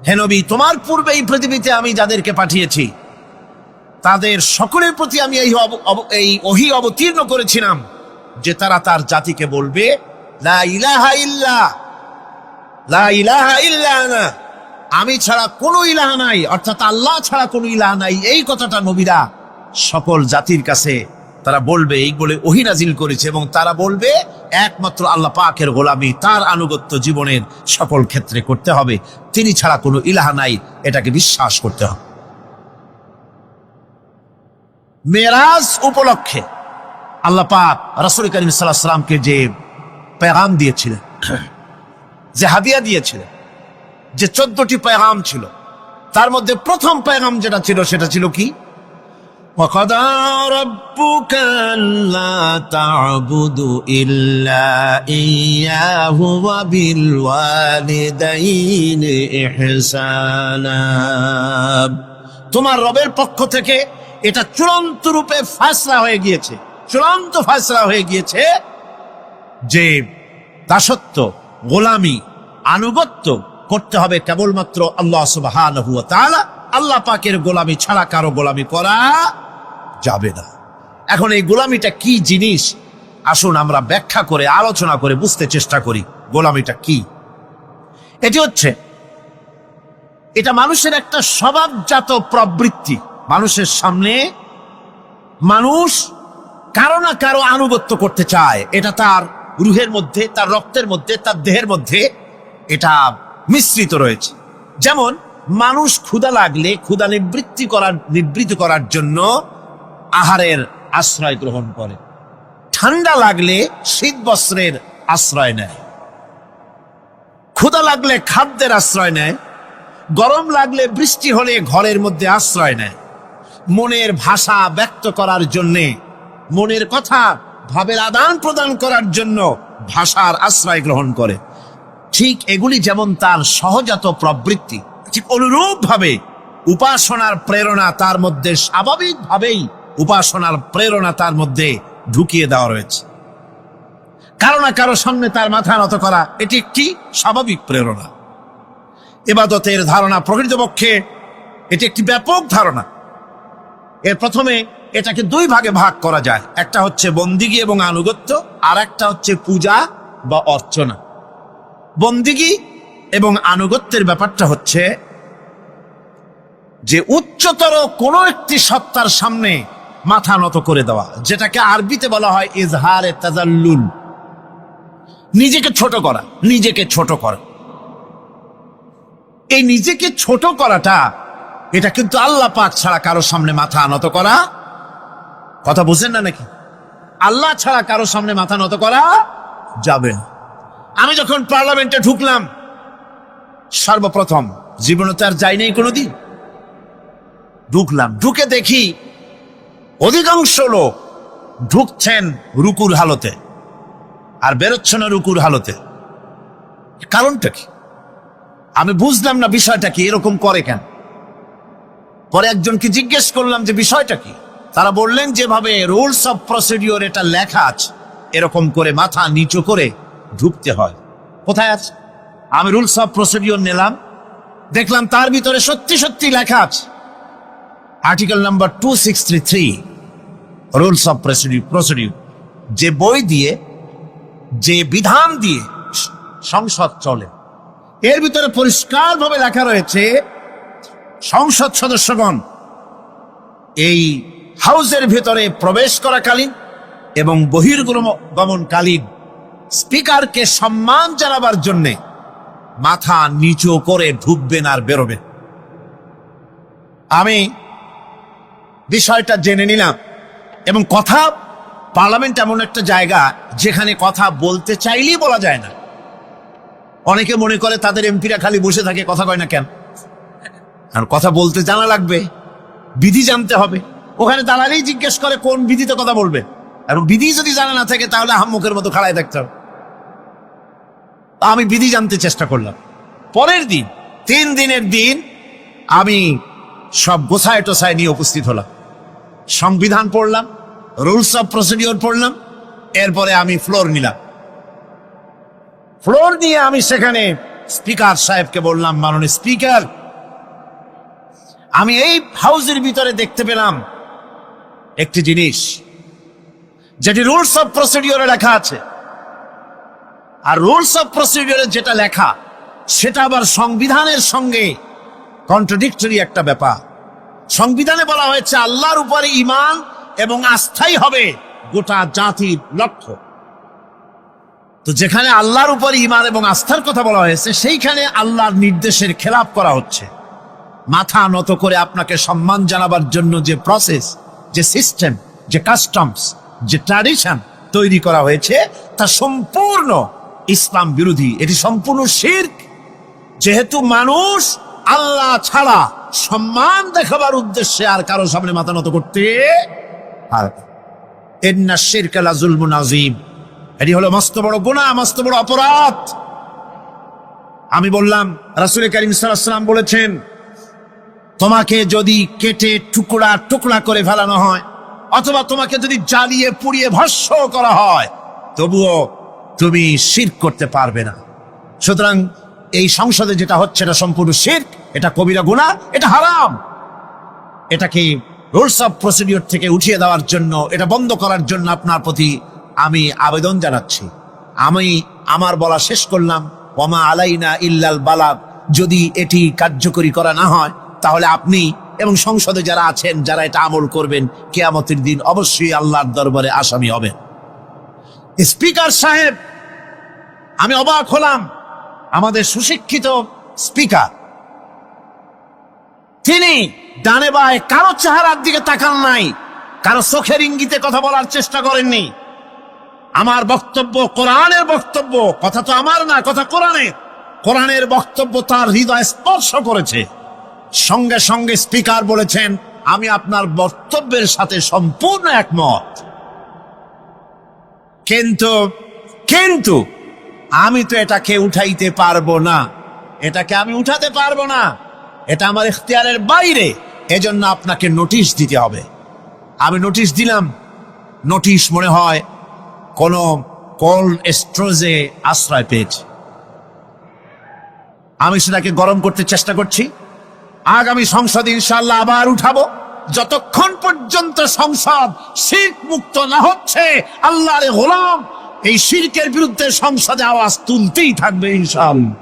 [SPEAKER 1] হে নবী, তোমার পূর্বে এই পৃথিবীতে আমি যাদেরকে পাঠিয়েছি তাদের সকলের প্রতি আমি এই ওহী অবতীর্ণ করেছিলাম যে তারা তার জাতিকে বলবে, লা ইলাহা ইল্লা, লা ইলাহা ইল্লা আনা, আমি ছাড়া কোনো ইলাহ নাই, অর্থাৎ আল্লাহ ছাড়া কোনো ইলাহ নাই। এই কথাটা নবীরা সকল জাতির কাছে তারা বলবে, এই বলে ওহী নাজিল করেছে, এবং তারা বলবে একমাত্র আল্লাহ পাকের গোলামি, তার আনুগত্য জীবনের সকল ক্ষেত্রে করতে হবে, তিনি ছাড়া কোনো ইলাহ নাই, এটাকে বিশ্বাস করতে হবে। মেরাজ উপলক্ষে আল্লাহ পাক রাসূল কারীম সাল্লাল্লাহু আলাইহি ওয়াসাল্লামকে যে পেগাম দিয়েছিলেন, যে হাদিয়া দিয়েছিলেন, যে 14টি পেগাম ছিল, তার মধ্যে প্রথম পেগাম যেটা ছিল সেটা ছিল কি? وَقَضَى رَبُّكَ أَلَّا تَعْبُدُوا إِلَّا إِيَّاهُ وَبِالْوَالِدَيْنِ إِحْسَانًا। তোমার রবের পক্ষ থেকে এটা চূড়ান্ত রূপে ফায়সালা হয়ে গিয়েছে, চূড়ান্ত ফায়সালা হয়ে গিয়েছে যে দাসত্ব, গোলামি, আনুগত্য করতে হবে কেবলমাত্র আল্লাহ সুবহানাহু ওয়া তাআলা। আল্লাহ পাকের গোলামি ছাড়া কারো গোলামি করা যাবে না। এখন এই গোলামিটা কি জিনিস, আসুন আমরা ব্যাখ্যা করে আলোচনা করে বুঝতে চেষ্টা করি গোলামিটা কি। এটি হচ্ছে, এটা মানুষের একটা স্বভাবজাত প্রবৃত্তি। মানুষের সামনে মানুষ কারো না কারো আনুগত্য করতে চায়, এটা তার রুহের মধ্যে, তার রক্তের মধ্যে, তার দেহের মধ্যে এটা মিশ্রিত রয়েছে। যেমন মানুষ ক্ষুধা লাগলে ক্ষুধা নিবৃত্তি করার জন্য আহারের আশ্রয় গ্রহণ করে, ঠান্ডা লাগলে শীত বস্ত্রের আশ্রয় নেয়, ক্ষুধা লাগলে খাদ্যের আশ্রয় নেয়, গরম লাগলে বৃষ্টি হলে ঘরের মধ্যে আশ্রয় নেয়, মনের ভাষা ব্যক্ত করার জন্যে, মনের কথা ভাবের আদান প্রদান করার জন্য ভাষার আশ্রয় গ্রহণ করে। ঠিক এগুলি যেমন তার সহজাত প্রবৃত্তি, ঠিক অনুরূপ ভাবে উপাসনার প্রেরণা তার মধ্যে স্বাভাবিকভাবেই উপাসনার প্রেরণা তার মধ্যে ঢুকিয়ে দেওয়া রয়েছে। কারো না কারো সামনে তার মাথা নত করা এটি একটি স্বাভাবিক প্রেরণা। ইবাদতের ধারণা প্রকৃতপক্ষে এটি একটি ব্যাপক ধারণা। এর প্রথমে এটাকে দুই ভাগে ভাগ করা যায়, একটা হচ্ছে বন্দিগি এবং আনুগত্য, আর একটা হচ্ছে পূজা বা অর্চনা। বন্দিগি এবং আনুগত্যের ব্যাপারটা হচ্ছে যে উচ্চ
[SPEAKER 2] উচ্চতর কোনো একটি সত্তার সামনে মাথা নত করে দেওয়া, যেটাকে আরবিতে বলা হয় ইজহারে তাজাল্লুল, নিজেকে ছোট করা, নিজেকে ছোট করা। এই নিজেকে ছোট করাটা, এটা কিন্তু আল্লাহ পাক ছাড়া কারো সামনে মাথা নত করা, কথা বুঝেন না নাকি? আল্লাহ ছাড়া কারো সামনে মাথা নত করা যাবে না। আমি যখন পার্লামেন্টে ঢুকলাম, সর্বপ্রথম, জীবনে তো আর যাই নাই কোনোদিন, ঢুকলাম, ঢুকে দেখি অধিকাংশ লোক ঢুকছেন রুকুর হালতে আর বেরোচ্ছেন রুকুর হালতে। কারণটা কি আমি বুঝলাম না, বিষয়টা কি, এরকম করে কেন? পরে একজনকে জিজ্ঞেস করলাম যে বিষয়টা কি। তারা বললেন যেভাবে রুলস অফ প্রসিডিওর এটা লেখা আছে, এরকম করে মাথা নিচু করে ঢুকতে হয়। কোথায় আছে? আমি রুলস অফ প্রসিডিওর নিলাম, দেখলাম তার ভিতরে সত্যি সত্যি লেখা আছে, article number 263 rules of procedure, যে বই দিয়ে, যে বিধান দিয়ে সংসদ চলে, এর ভিতরে পরিষ্কারভাবে লেখা রয়েছে সংসদ সদস্যগণ এই হাউসের ভিতরে প্রবেশ করাকালীন এবং বহির্গমনকালীন স্পিকারকে সম্মান জানাবার জন্যে মাথা নিচু করে ঢুকবেন আর বেরোবেন। আমি বিষয়টা জেনে নিলাম, এবং কথা, পার্লামেন্ট এমন একটা জায়গা যেখানে কথা বলতে চাইলেই বলা যায় না। অনেকে মনে করে তাদের এমপিরা খালি বসে থাকে, কথা কয় না কেন? আর কথা বলতে জানা লাগবে, বিধি জানতে হবে। ওখানে দাঁড়ালেই জিজ্ঞেস করে কোন বিধিতে কথা বলবে, এবং বিধি যদি জানা না থাকে তাহলে আহাম্মকের মতো খাড়ায় থাকতে হবে। আমি বিধি জানতে চেষ্টা করলাম। পরের দিন, 3 দিনের দিন, আমি সব গোছায় টোছায় নিয়ে উপস্থিত হলাম, সংবিধান পড়লাম, রুলস অফ প্রসিডিওর পড়লাম, এরপরে আমি ফ্লোর নিলাম। ফ্লোর নিয়ে আমি সেখানে স্পিকার সাহেবকে বললাম, মাননীয় স্পিকার, আমি এই হাউসের ভিতরে দেখতে পেলাম একটি জিনিস যেটি রুলস অফ প্রসিডিওরে লেখা আছে, আর রুলস অফ প্রসিডিওরে যেটা লেখা সেটা আবার সংবিধানের সঙ্গে কন্ট্রাডিক্টরি একটা ব্যাপার। সংবিধানে বলা হয়েছে আল্লাহর উপরে ঈমান এবং আস্থাই হবে গোটা জাতির লক্ষ্য। তো যেখানে আল্লাহর উপরে ঈমান এবং আস্থার কথা বলা হয়েছে, সেইখানে আল্লাহর নির্দেশের খেলাপ করা হচ্ছে। মাথা নত করে আপনাকে সম্মান জানাবার জন্য যে প্রসেস, যে সিস্টেম, যে কাস্টমস, যে ট্র্যাডিশন তৈরি করা হয়েছে, তা সম্পূর্ণ ইসলাম বিরোধী। এটি সম্পূর্ণ শিরক। যেহেতু মানুষ আল্লাহ ছাড়া সম্মান দেখাবার উদ্দেশ্যে আর কারো সামনে মাথা নত করতে পারবে, ইন্না শিরকা লাযুলমুন আযীম, এটি হলো মস্ত বড় গুনাহ, মস্ত বড় অপরাধ। আমি বললাম, রাসূল কারীম সাল্লাল্লাহু আলাইহি ওয়াসাল্লাম বলেছেন, তোমাকে যদি কেটে টুকরা টুকরা করে ফেলানো হয়, অথবা তোমাকে যদি জ্বালিয়ে পুড়িয়ে ভস্ম করা হয়, তবুও তুমি শিরক করতে পারবে না। সুতরাং এই সংসদে যেটা হচ্ছে এটা সম্পূর্ণ শিরক, এটা কবিরা গুনাহ, এটা হারাম। এটাকে রুলস অফ প্রসিডিওর থেকে উঠিয়ে দেওয়ার জন্য, এটা বন্ধ করার জন্য আপনার প্রতি আমি আবেদন জানাচ্ছি। আমি আমার বলা শেষ করলাম, ওমা আলাইনা ইল্লাল বালাগ। যদি এটি কার্যকরী করা না হয়, তাহলে আপনি এবং সংসদে যারা আছেন, যারা এটা আমল করবেন, কিয়ামতের দিন অবশ্যই আল্লাহর দরবারে আসামি হবেন। স্পিকার সাহেব, আমি অবাক হলাম, আমাদের সুশিক্ষিত স্পিকার, তিনি ডানে বায়ে কারো চেহারার দিকে তাকান নাই, কারো চোখের ইঙ্গিতে কথা বলার চেষ্টা করেননি। আমার বক্তব্য কোরআনের বক্তব্য, কথা তো আমার না, কথা কোরআনের। কোরআনের বক্তব্য তার হৃদয় স্পর্শ করেছে। সঙ্গে সঙ্গে স্পিকার বলেছেন, আমি আপনার বক্তব্যের সাথে সম্পূর্ণ একমত, কিন্তু আমি তো এটাকে উঠাইতে পারবো না, এটাকে আমি উঠাতে পারবো না, এটা আমার ইখতিয়ারের বাইরে, এজন্য আপনাকে নোটিশ দিতে হবে। আমি নোটিশ দিলাম। নোটিশ মনে হয় কোন কোল্ড স্টোরেজে আশ্রয় পেয়েছে। আমি সেটাকে গরম করতে চেষ্টা করছি। আগামী সংসদ ইনশাআল্লাহ আবার উঠাবো, যতক্ষণ পর্যন্ত সংসদ শিরক মুক্ত না হচ্ছে। আল্লাহর গোলাম এই শিরকের বিরুদ্ধে সংসদে আওয়াজ তুলতেই থাকবে ইনশাআল্লাহ।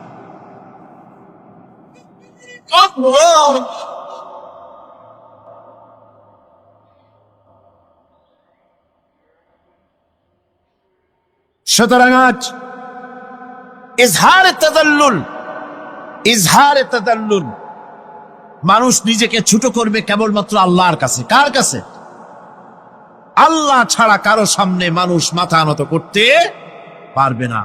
[SPEAKER 2] সুতরাং আজ ইজহারে তাদাল্লুল, মানুষ নিজেকে ছোট করবে কেবলমাত্র আল্লাহর কাছে। কার কাছে? আল্লাহ ছাড়া কারো সামনে মানুষ মাথা নত করতে পারবে না।